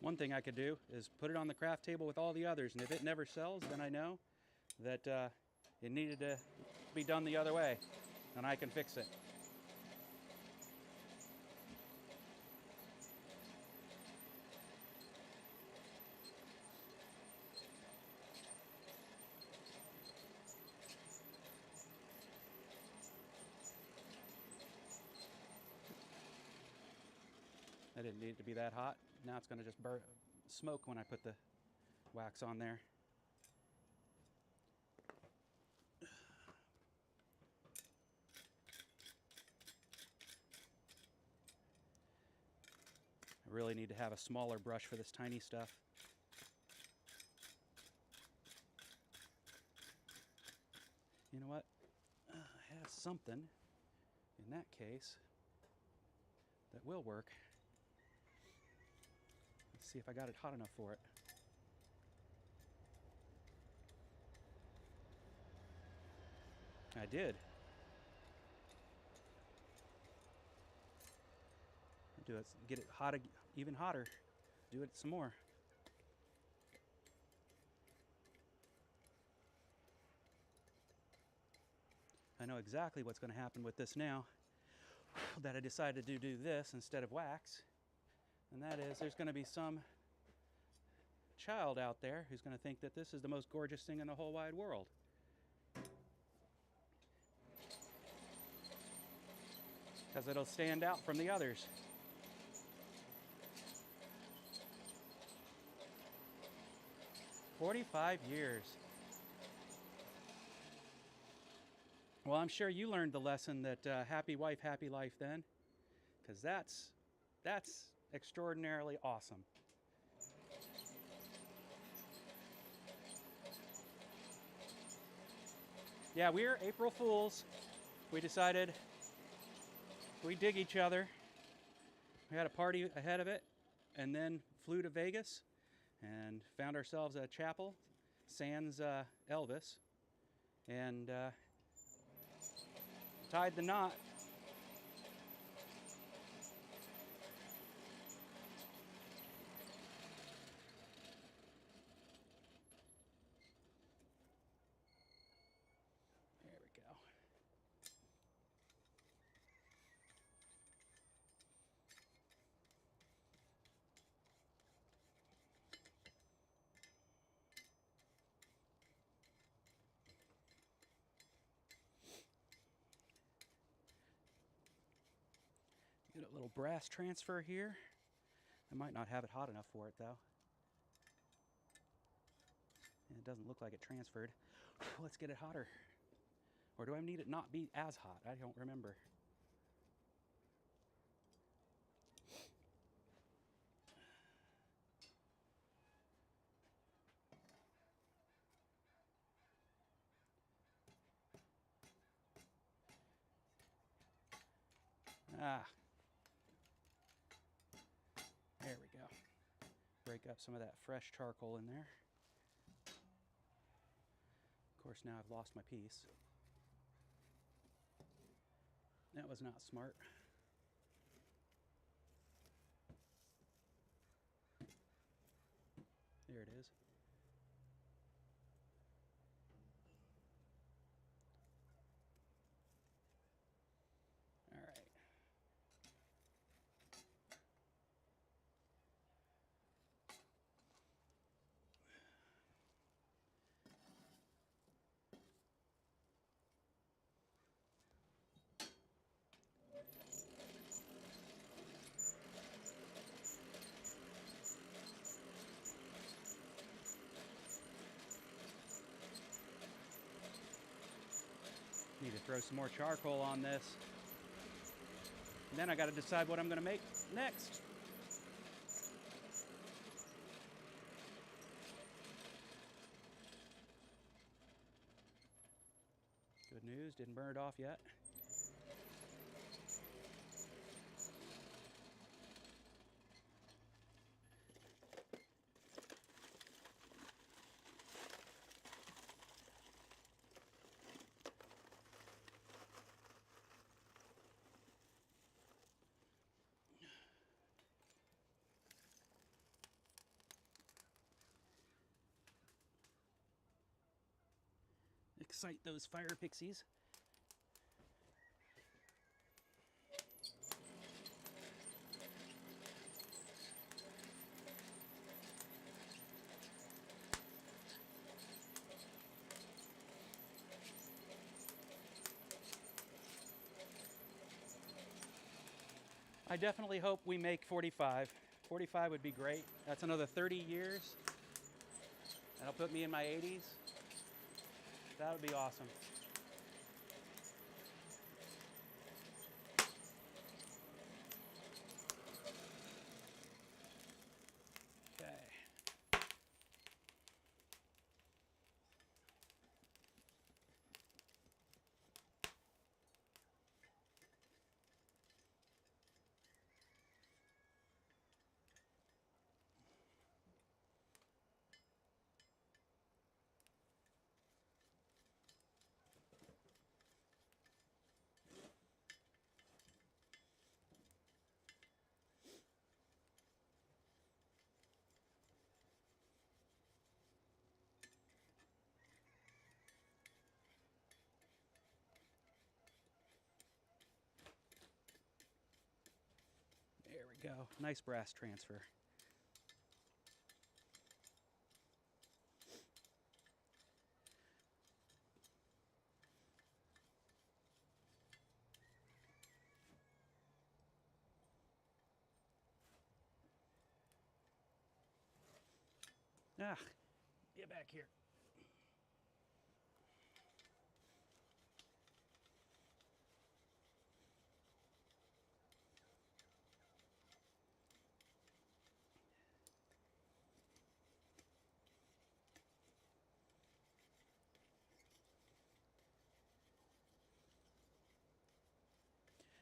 One thing I could do is put it on the craft table with all the others, and if it never sells, then I know that it needed to be done the other way, and I can fix it. I didn't need it to be that hot. Now it's going to just smoke when I put the wax on there. I really need to have a smaller brush for this tiny stuff. You know what? I have something in that case that will work. Let's see if I got it hot enough for it. I did. Do it. Get it hot, even hotter. Do it some more. I know exactly what's going to happen with this now that I decided to do this instead of wax. And that is, there's going to be some child out there who's going to think that this is the most gorgeous thing in the whole wide world. Because it'll stand out from the others. "45 years. Well, I'm sure you learned the lesson that happy wife, happy life then. Because that's extraordinarily awesome. Yeah, we're April Fools. We decided we dig each other. We had a party ahead of it and then flew to Vegas and found ourselves a chapel, sans Elvis, and tied the knot. There we go. Get a little brass transfer here. I might not have it hot enough for it though. And it doesn't look like it transferred. Let's get it hotter. Or do I need it not be as hot? I don't remember. Ah. There we go. Break up some of that fresh charcoal in there. Of course, now I've lost my piece. That was not smart. There it is. All right. Need to throw some more charcoal on this. And then I got to decide what I'm going to make next. didn't burn it off yet. Excite those fire pixies. I definitely hope we make 45. 45 would be great. That's another 30 years. That'll put me in my 80s. That would be awesome. Okay. There we go. Nice brass transfer. Ah, get back here.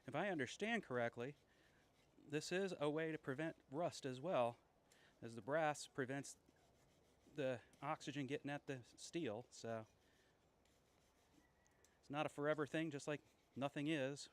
If I understand correctly, this is a way to prevent rust as well, as the brass prevents the oxygen getting at the steel. So it's not a forever thing, just like nothing is.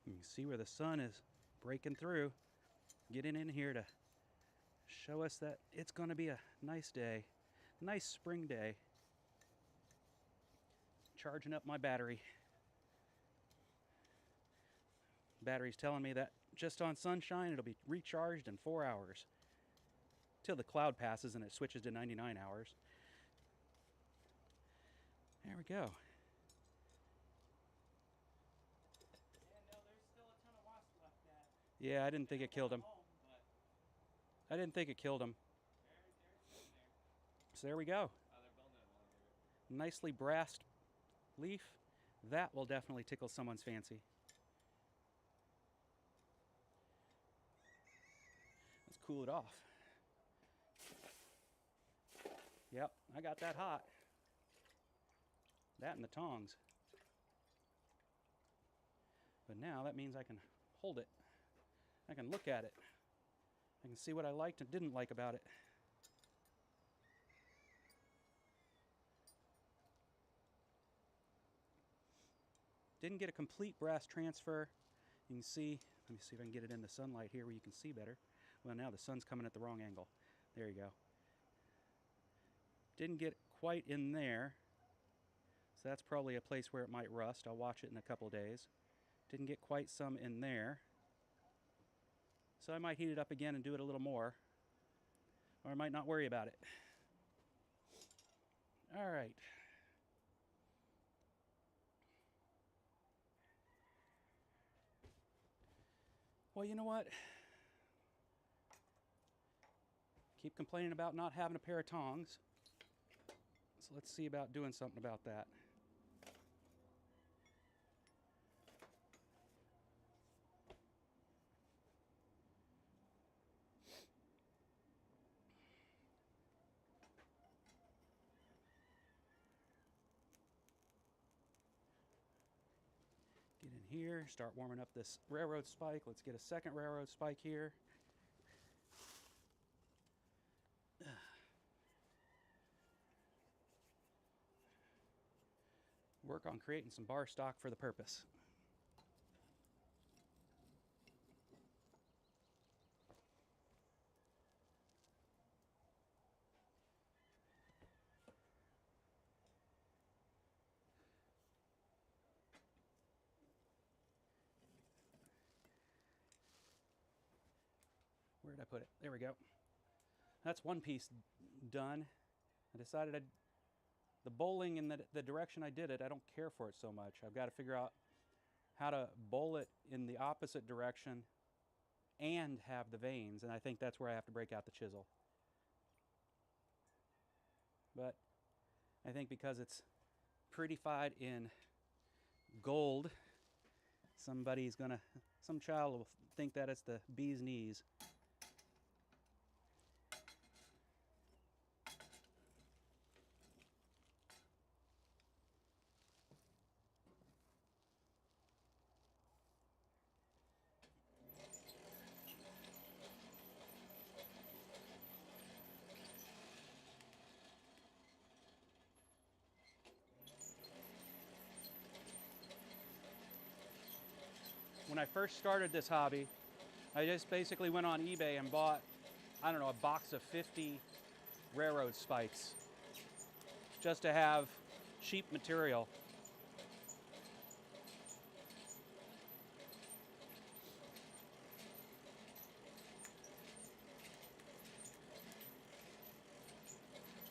You can see where the sun is breaking through, getting in here to show us that it's going to be a nice day, nice spring day. Charging up my battery. Battery's telling me that just on sunshine it'll be recharged in 4 hours. Till the cloud passes and it switches to 99 hours. There we go. Yeah, I didn't think it killed him. I didn't think it killed him. So there we go. Nicely brassed leaf. That will definitely tickle someone's fancy. Let's cool it off. Yep, I got that hot. That and the tongs. But now that means I can hold it. I can look at it. I can see what I liked and didn't like about it. Didn't get a complete brass transfer. You can see, let me see if I can get it in the sunlight here where you can see better. Well, now the sun's coming at the wrong angle. There you go. Didn't get quite in there. So that's probably a place where it might rust. I'll watch it in a couple days. Didn't get quite some in there. So I might heat it up again and do it a little more. Or I might not worry about it. All right. Well, you know what? Keep complaining about not having a pair of tongs. So let's see about doing something about that. Get in here, start warming up this railroad spike. Let's get a second railroad spike here. Work on creating some bar stock for the purpose. Where did I put it? There we go. That's one piece done. I decided the bowling in the direction I did it, I don't care for it so much. I've got to figure out how to bowl it in the opposite direction and have the veins, and I think that's where I have to break out the chisel. But I think because it's prettified in gold, some child will think that it's the bee's knees. When I first started this hobby, I just basically went on eBay and bought, I don't know, a box of 50 railroad spikes just to have cheap material.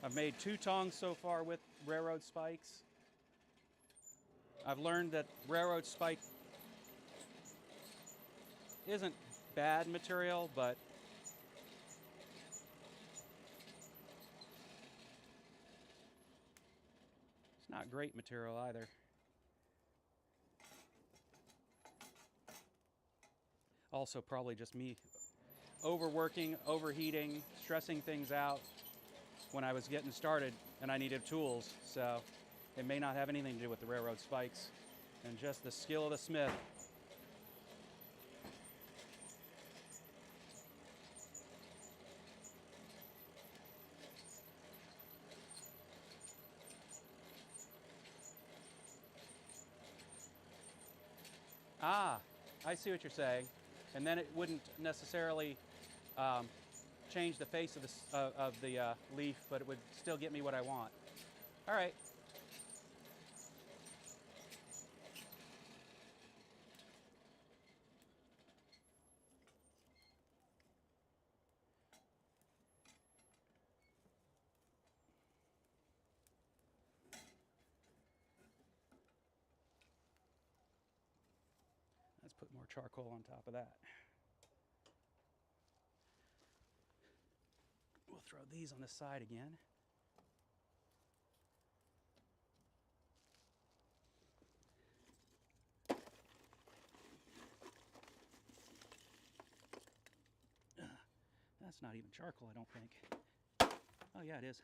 I've made 2 tongs so far with railroad spikes. I've learned that railroad spike isn't bad material, but it's not great material either. Also, probably just me overworking, overheating, stressing things out when I was getting started and I needed tools. So it may not have anything to do with the railroad spikes and just the skill of the smith. Ah, I see what you're saying. And then it wouldn't necessarily change the face of the leaf, but it would still get me what I want. All right. Let's put more charcoal on top of that. We'll throw these on the side again. That's not even charcoal, I don't think. Oh yeah, it is.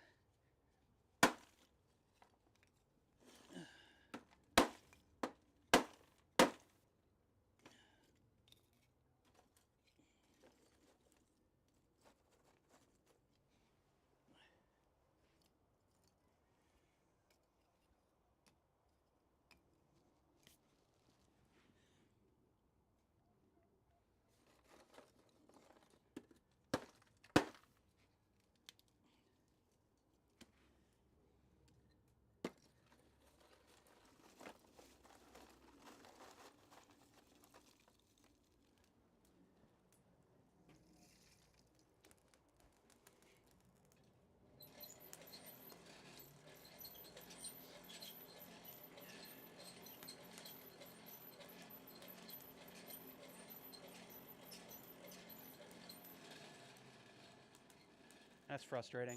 That's frustrating.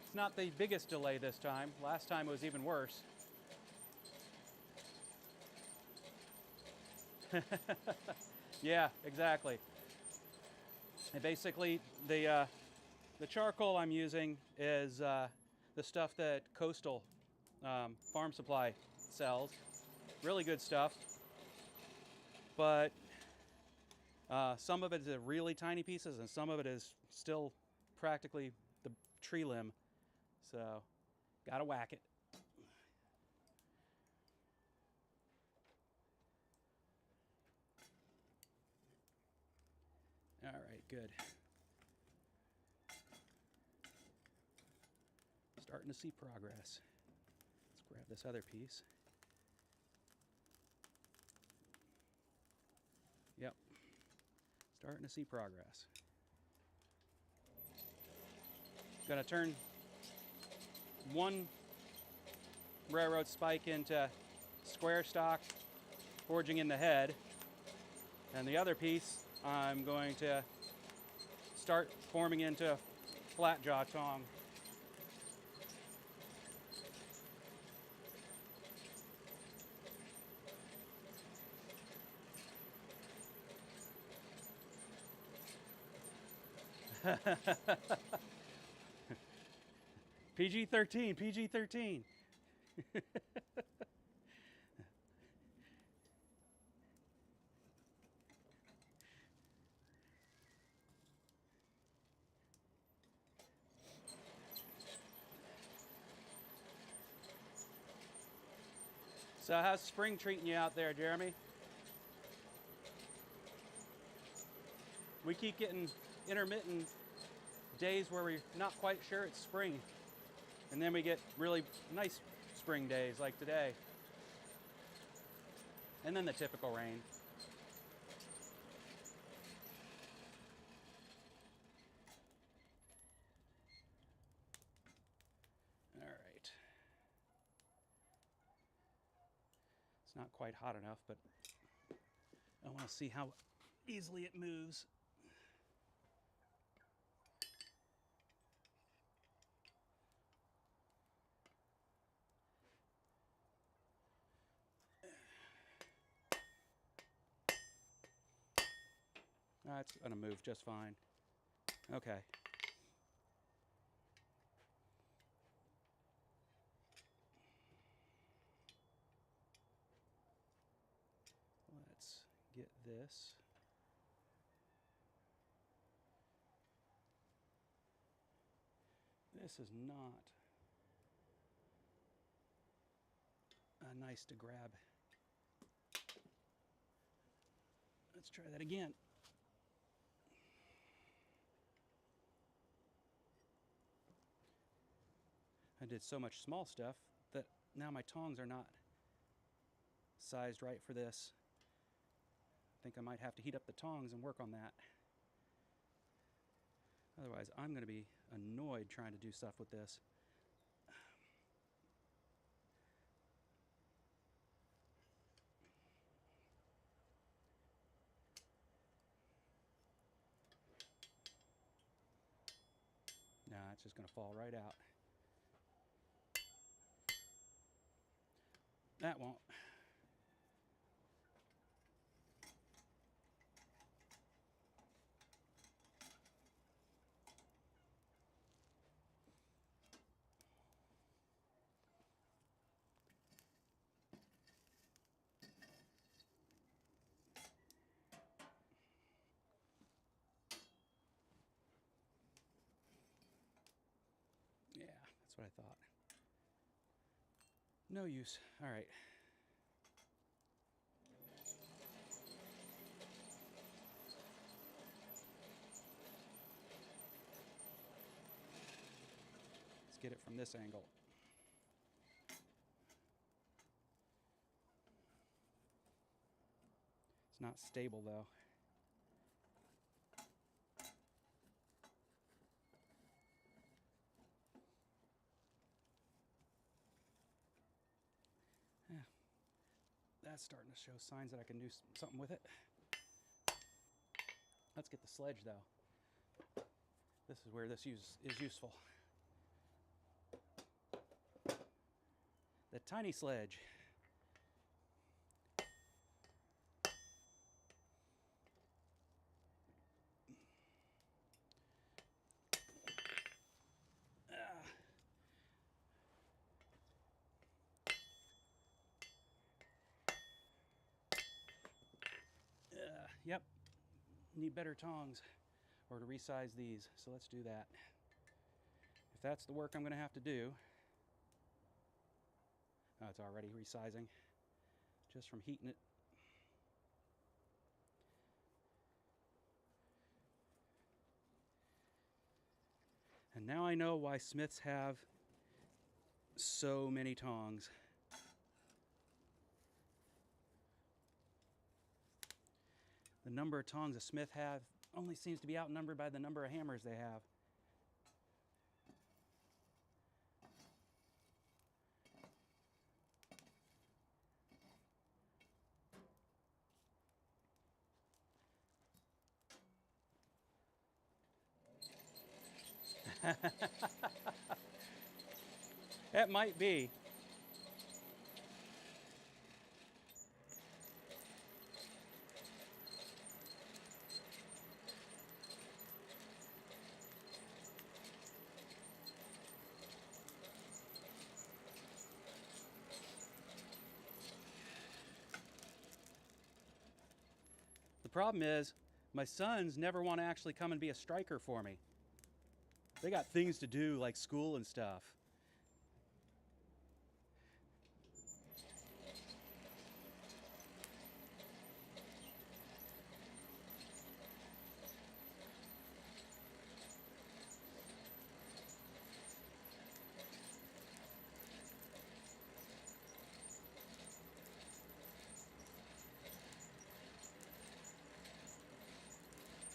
It's not the biggest delay this time. Last time it was even worse. Yeah, exactly. And basically, the charcoal I'm using is the stuff that Coastal Farm Supply sells. Really good stuff. But some of it is really tiny pieces, and some of it is still practically the tree limb. So, gotta whack it. All right, good. Starting to see progress. Let's grab this other piece. Yep, starting to see progress. Gonna turn one railroad spike into square stock, forging in the head, and the other piece I'm going to start forming into a flat jaw tong. PG-13, PG-13. So how's spring treating you out there, Jeremy? We keep getting intermittent days where we're not quite sure it's spring. And then we get really nice spring days like today. And then the typical rain. All right. It's not quite hot enough, but I want to see how easily it moves. It's going to move just fine. Okay. Let's get this. This is not nice to grab. Let's try that again. I did so much small stuff that now my tongs are not sized right for this. I think I might have to heat up the tongs and work on that. Otherwise, I'm going to be annoyed trying to do stuff with this. Nah, it's just going to fall right out. That won't. Yeah, that's what I thought. No use. All right. Let's get it from this angle. It's not stable though. Yeah, that's starting to show signs that I can do something with it. Let's get the sledge though. This is where this is useful. The tiny sledge. Yep, need better tongs or to resize these, so let's do that. If that's the work I'm going to have to do. Oh, it's already resizing just from heating it. And now I know why Smiths have so many tongs. The number of tongs a Smith have only seems to be outnumbered by the number of hammers they have. That might be. The problem is, my sons never want to actually come and be a striker for me. They got things to do like school and stuff.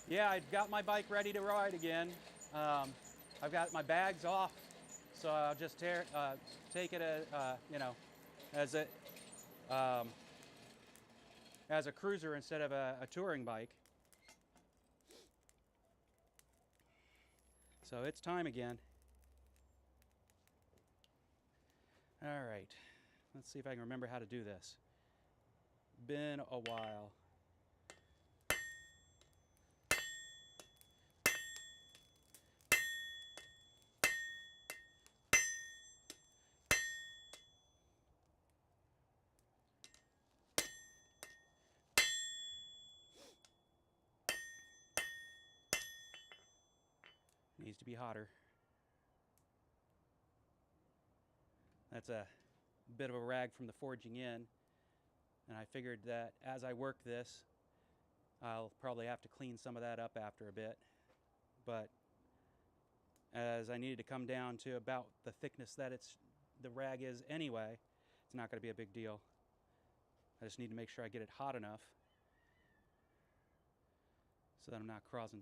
Yeah, I've got my bike ready to ride again. I've got my bags off, so I'll just take it as a cruiser instead of a touring bike. So it's time again. All right, let's see if I can remember how to do this. Been a while. Needs to be hotter. That's a bit of a rag from the forging in, and I figured that as I work this, I'll probably have to clean some of that up after a bit. But as I needed to come down to about the thickness that the rag is anyway, it's not going to be a big deal. I just need to make sure I get it hot enough so that I'm not causing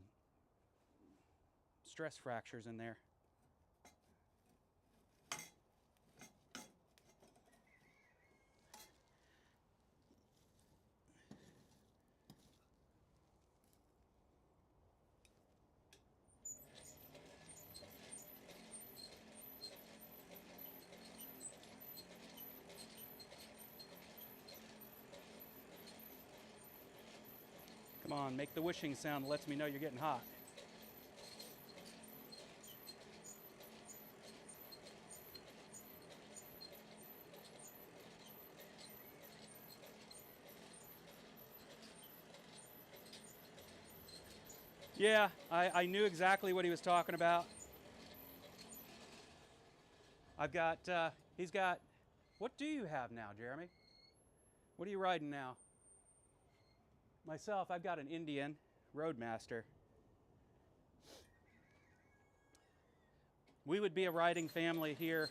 stress fractures in there. Come on, make the whooshing sound that lets me know you're getting hot. Yeah, I knew exactly what he was talking about. He's got, what do you have now, Jeremy? What are you riding now? Myself, I've got an Indian Roadmaster. We would be a riding family here,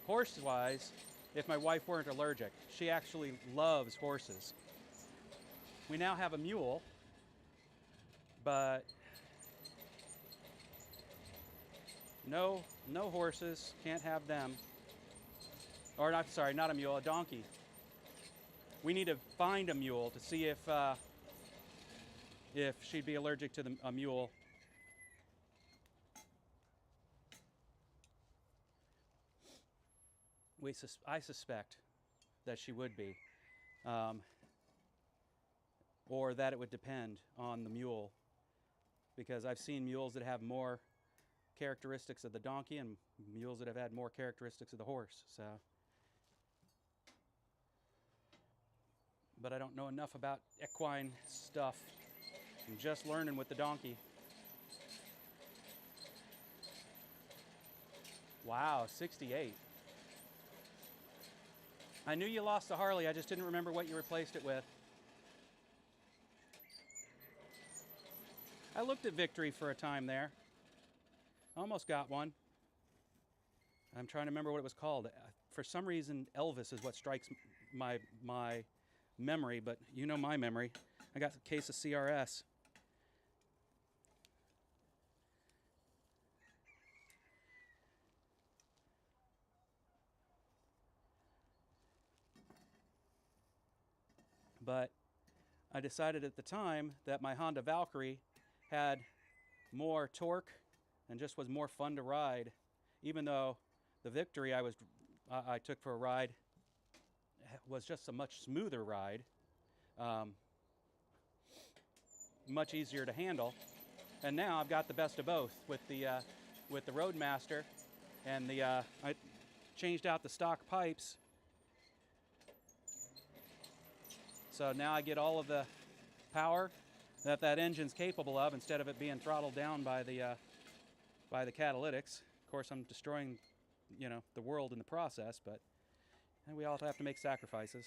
horse-wise, if my wife weren't allergic. She actually loves horses. We now have a mule, but no horses, can't have them. Or not, sorry, not a mule, a donkey. We need to find a mule to see if she'd be allergic to a mule. I suspect that she would be, um, or that it would depend on the mule, because I've seen mules that have more characteristics of the donkey and mules that have had more characteristics of the horse. So, but I don't know enough about equine stuff. I'm just learning with the donkey. Wow, 68. I knew you lost the Harley, I just didn't remember what you replaced it with. I looked at Victory for a time there. Almost got one. I'm trying to remember what it was called. For some reason, Elvis is what strikes my memory, but you know my memory. I got a case of CRS. But I decided at the time that my Honda Valkyrie had more torque and just was more fun to ride, even though the Victory I took for a ride was just a much smoother ride, much easier to handle. And now I've got the best of both with the Roadmaster, and I changed out the stock pipes, so now I get all of the power that engine's capable of instead of it being throttled down by the catalytics. Of course, I'm destroying, the world in the process, but we all have to make sacrifices.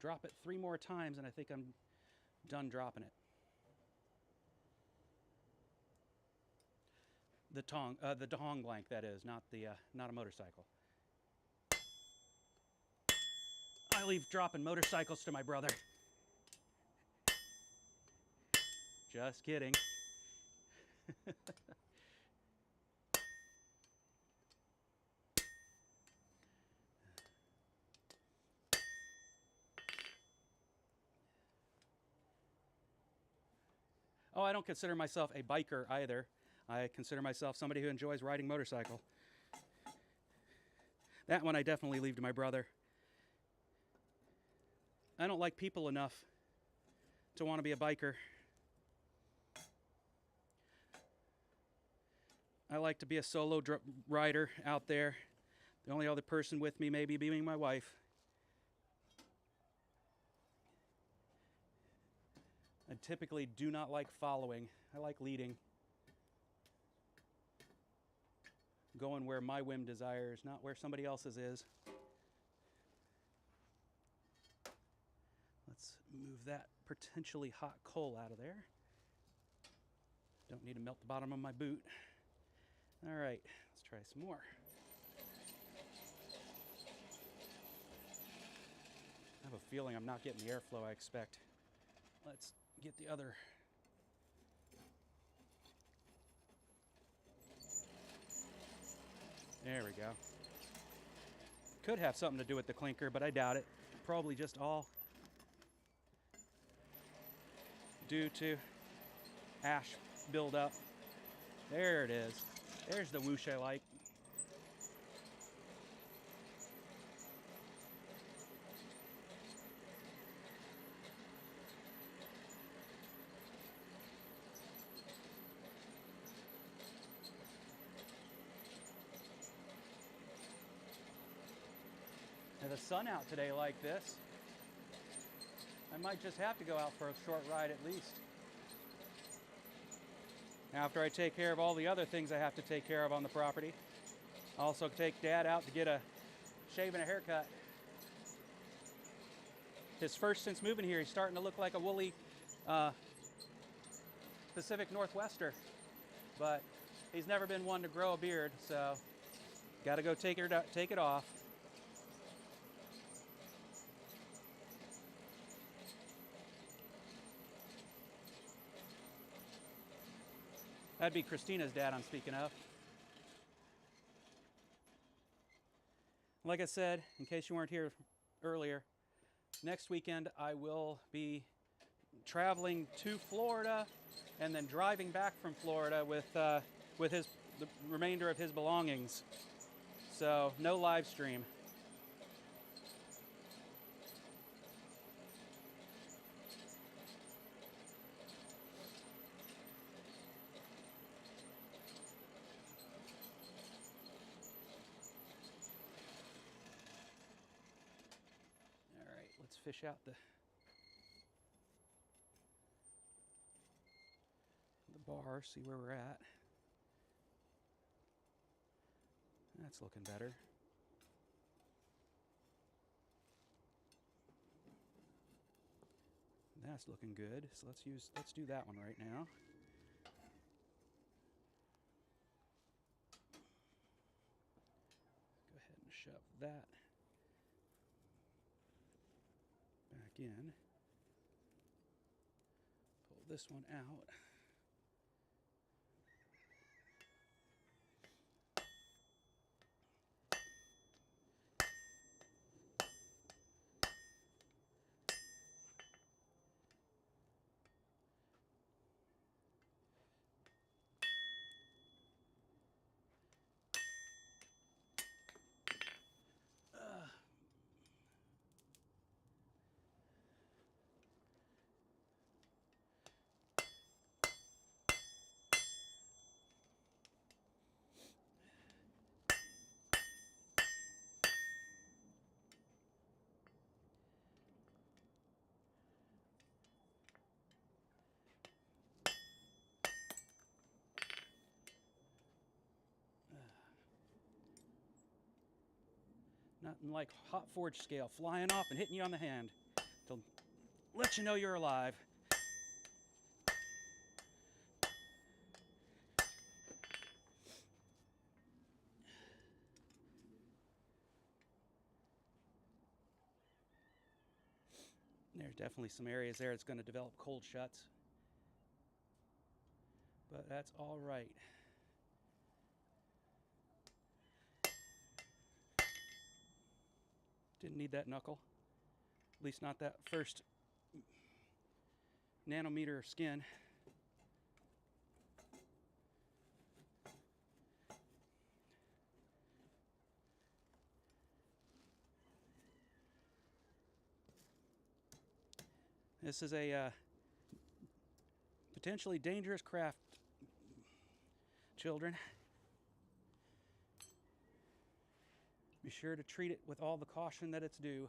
Let's drop it 3 more times, and I think I'm done dropping it. The Dong blank, that is, not a motorcycle. I leave dropping motorcycles to my brother. Just kidding. Oh, I don't consider myself a biker either. I consider myself somebody who enjoys riding motorcycle. That one I definitely leave to my brother. I don't like people enough to want to be a biker. I like to be a solo rider out there. The only other person with me maybe being my wife. I typically do not like following. I like leading. Going where my whim desires, not where somebody else's is. Let's move that potentially hot coal out of there. Don't need to melt the bottom of my boot. All right, let's try some more. I have a feeling I'm not getting the airflow I expect. Let's get the other. There we go. Could have something to do with the clinker, but I doubt it. Probably just all due to ash buildup. There it is. There's the whoosh I like. With the sun out today like this, I might just have to go out for a short ride at least. After I take care of all the other things I have to take care of on the property. I'll also take Dad out to get a shave and a haircut. His first since moving here, he's starting to look like a woolly Pacific Northwester. but he's never been one to grow a beard, so got to go take it off. That'd be Christina's dad I'm speaking of. Like I said, in case you weren't here earlier, next weekend I will be traveling to Florida and then driving back from Florida with the remainder of his belongings. So no live stream. All right, let's fish out the bar, see where we're at. That's looking better. That's looking good. So let's do that one right now. Go ahead and shove that back in. Pull this one out. Nothing like hot forge scale flying off and hitting you on the hand to let you know you're alive. There's definitely some areas there that's going to develop cold shuts, but that's all right. Didn't need that knuckle, at least not that first nanometer of skin. This is a potentially dangerous craft, children. Be sure to treat it with all the caution that it's due.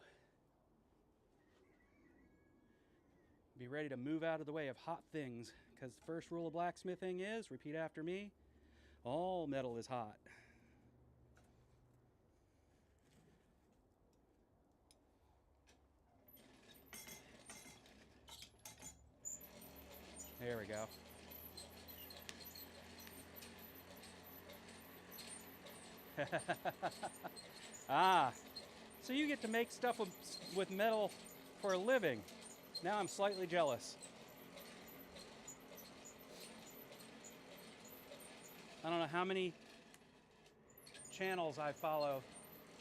Be ready to move out of the way of hot things, because the first rule of blacksmithing is, repeat after me, all metal is hot. There we go. Ah, so you get to make stuff with metal for a living. Now I'm slightly jealous. I don't know how many channels I follow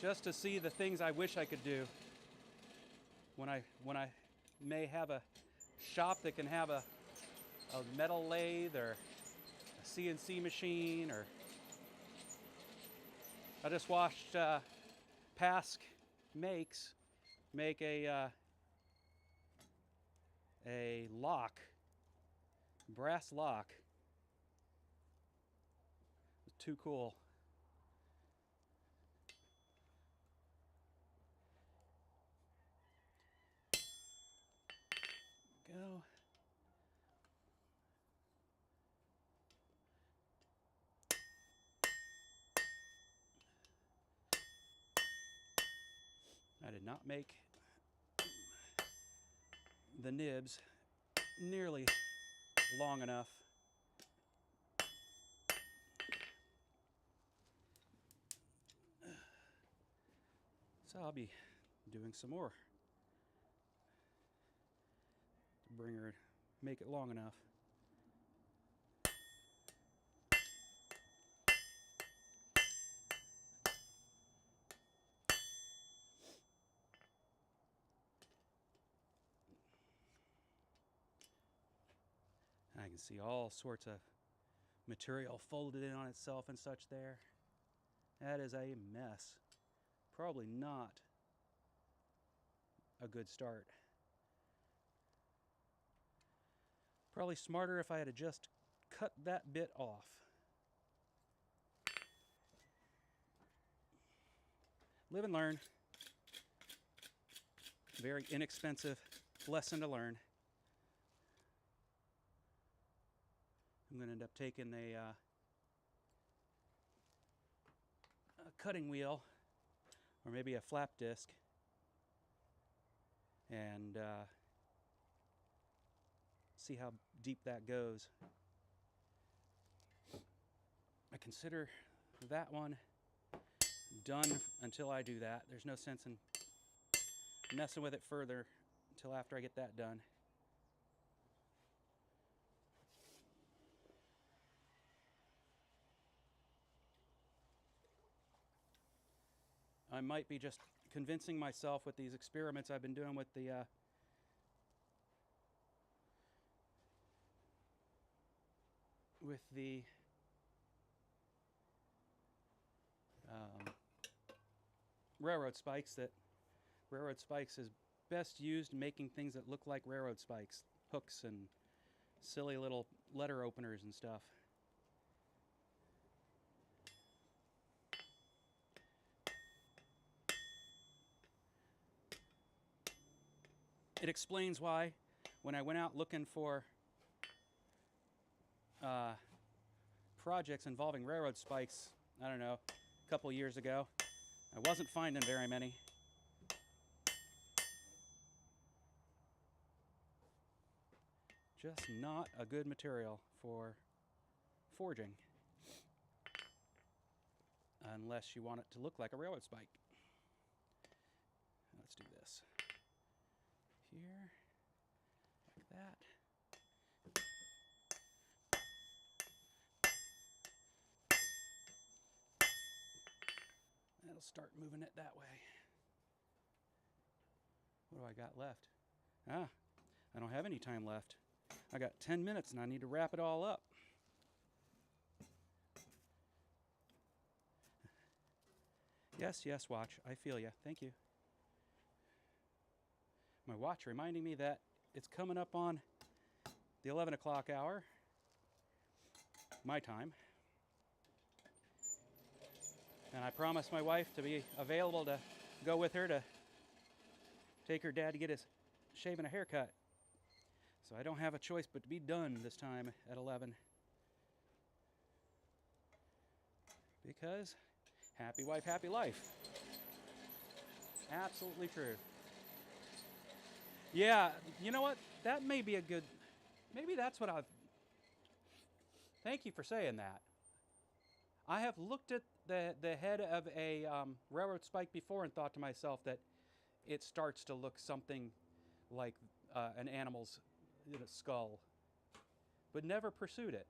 just to see the things I wish I could do when I may have a shop that can have a metal lathe or a CNC machine. Or I just watched Pask make a lock, brass lock. It's too cool. Go. I did not make the nibs nearly long enough. So I'll be doing some more to bring her, make it long enough. I can see all sorts of material folded in on itself and such there. That is a mess. Probably not a good start. Probably smarter if I had just cut that bit off. Live and learn. Very inexpensive lesson to learn. I'm going to end up taking a cutting wheel or maybe a flap disc and see how deep that goes. I consider that one done until I do that. There's no sense in messing with it further until after I get that done. I might be just convincing myself with these experiments I've been doing with the railroad spikes, that railroad spikes is best used making things that look like railroad spikes, hooks and silly little letter openers and stuff. It explains why when I went out looking for projects involving railroad spikes, I don't know, a couple years ago, I wasn't finding very many. Just not a good material for forging, unless you want it to look like a railroad spike. Let's do this here, like that. That'll start moving it that way. What do I got left? I don't have any time left. I got 10 minutes and I need to wrap it all up. Yes, yes, watch. I feel ya. Thank you. My watch reminding me that it's coming up on the 11 o'clock hour, my time. And I promised my wife to be available to go with her to take her dad to get his shave and a haircut. So I don't have a choice but to be done this time at 11. Because happy wife, happy life. Absolutely true. Yeah, you know what? That may be a good, maybe that's what I've, thank you for saying that. I have looked at the head of a railroad spike before and thought to myself that it starts to look something like an animal's skull, but never pursued it.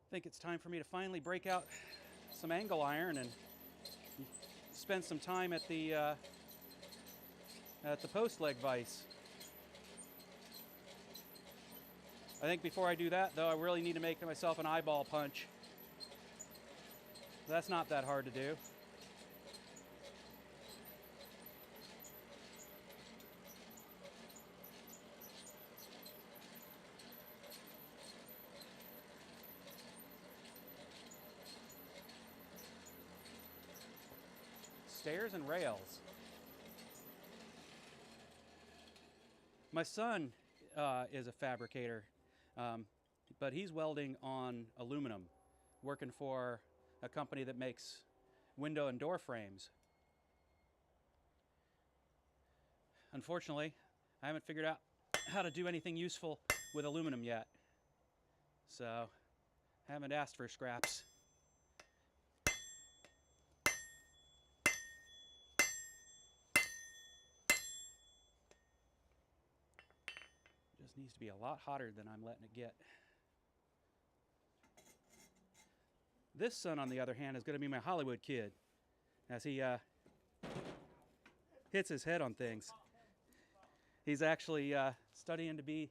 I think it's time for me to finally break out some angle iron and spend some time at the post leg vise. I think before I do that, though, I really need to make myself an eyeball punch. That's not that hard to do. Stairs and rails. My son is a fabricator, but he's welding on aluminum, working for a company that makes window and door frames. Unfortunately, I haven't figured out how to do anything useful with aluminum yet, so haven't asked for scraps. needs to be a lot hotter than I'm letting it get. This son, on the other hand, is going to be my Hollywood kid as he hits his head on things. He's actually studying to be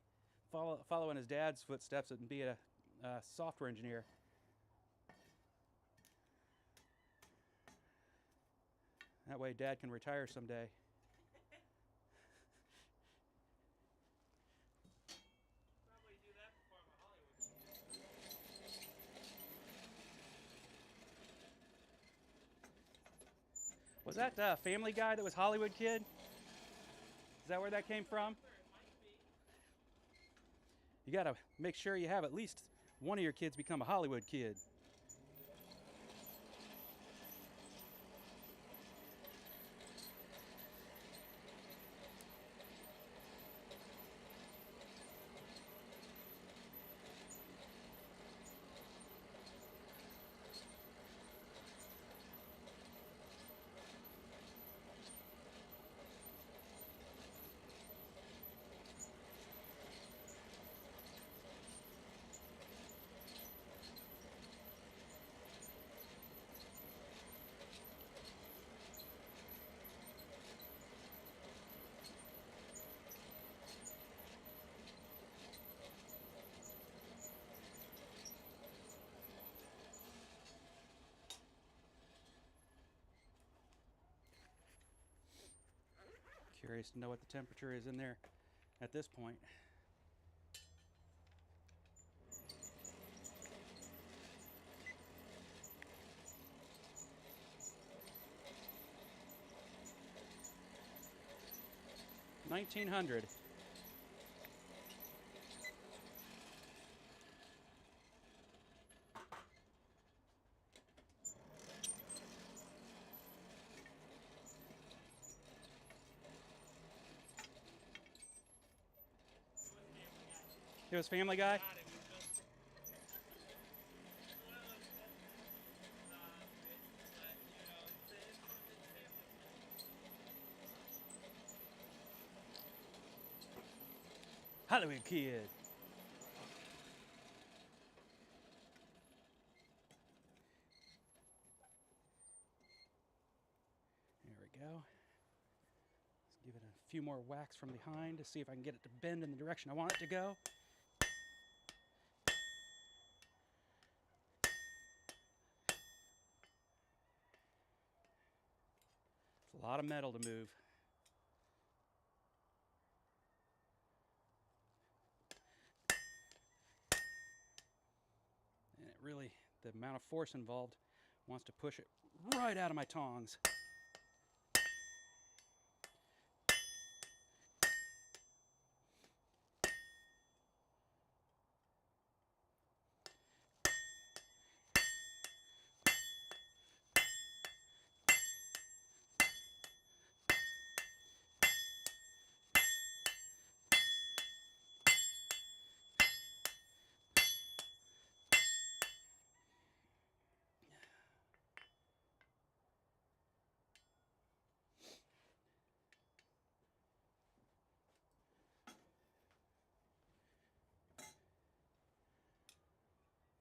following his dad's footsteps and be a software engineer. That way Dad can retire someday. Probably do that before I'm a Hollywood kid. Was that Family Guy that was Hollywood Kid? Is that where that came from? It might be. You got to make sure you have at least one of your kids become a Hollywood kid. Curious to know what the temperature is in there at this point. $1900. It was Family Guy? God, it was just one of those Hollywood Kid. There we go. Let's give it a few more whacks from behind to see if I can get it to bend in the direction I want it to go. It's a lot of metal to move. And it really, the amount of force involved wants to push it right out of my tongs.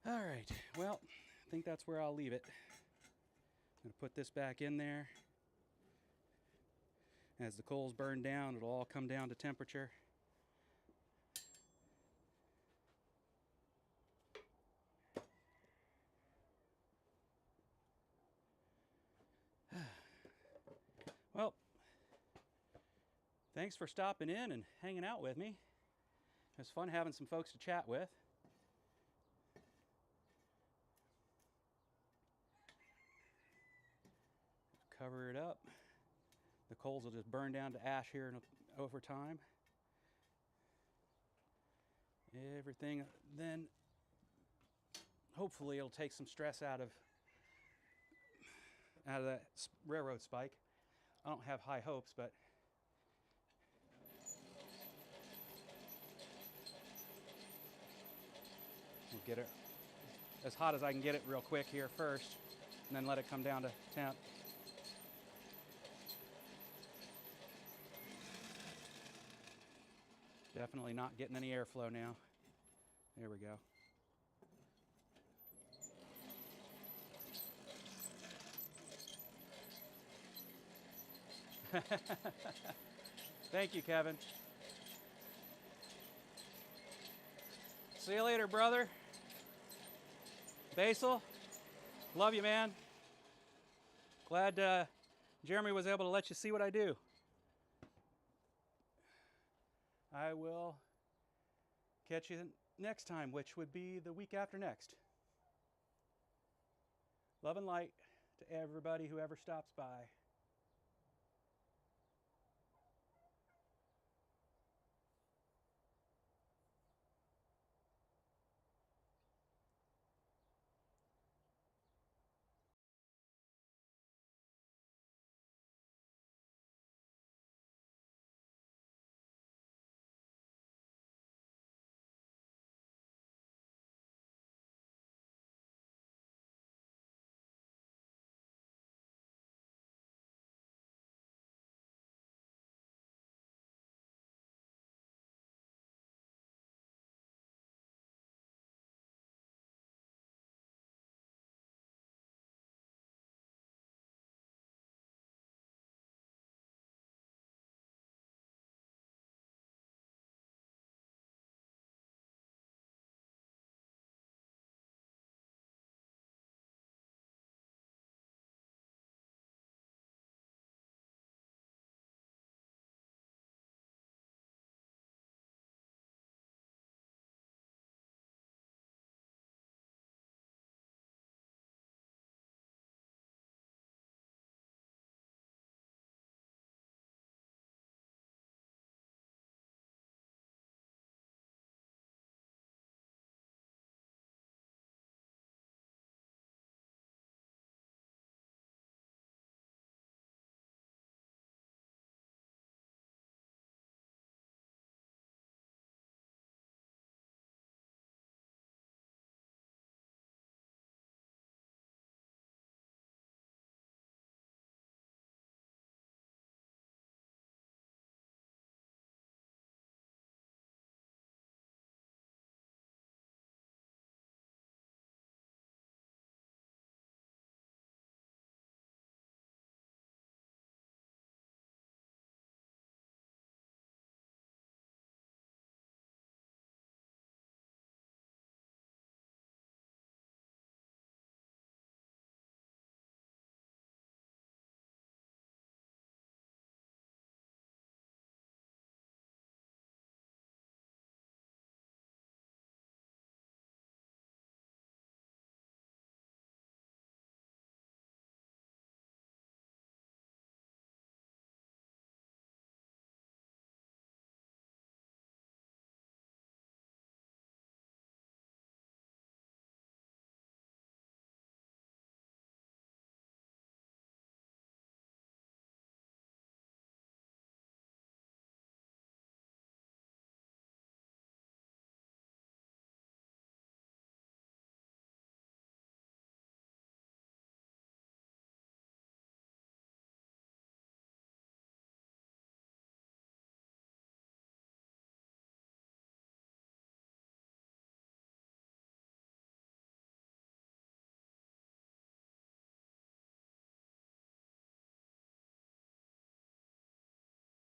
All right, well, I think that's where I'll leave it. I'm going to put this back in there. As the coals burn down, it'll all come down to temperature. Well, thanks for stopping in and hanging out with me. It was fun having some folks to chat with. Cover it up. The coals will just burn down to ash here over time. Everything, then hopefully it'll take some stress out of that railroad spike. I don't have high hopes, but we'll get it as hot as I can get it real quick here first, and then let it come down to temp. definitely not getting any airflow now. There we go. Thank you, Kevin. See you later, brother. Basil, love you, man. Glad Jeremy was able to let you see what I do. I will catch you next time, which would be the week after next. Love and light to everybody who ever stops by.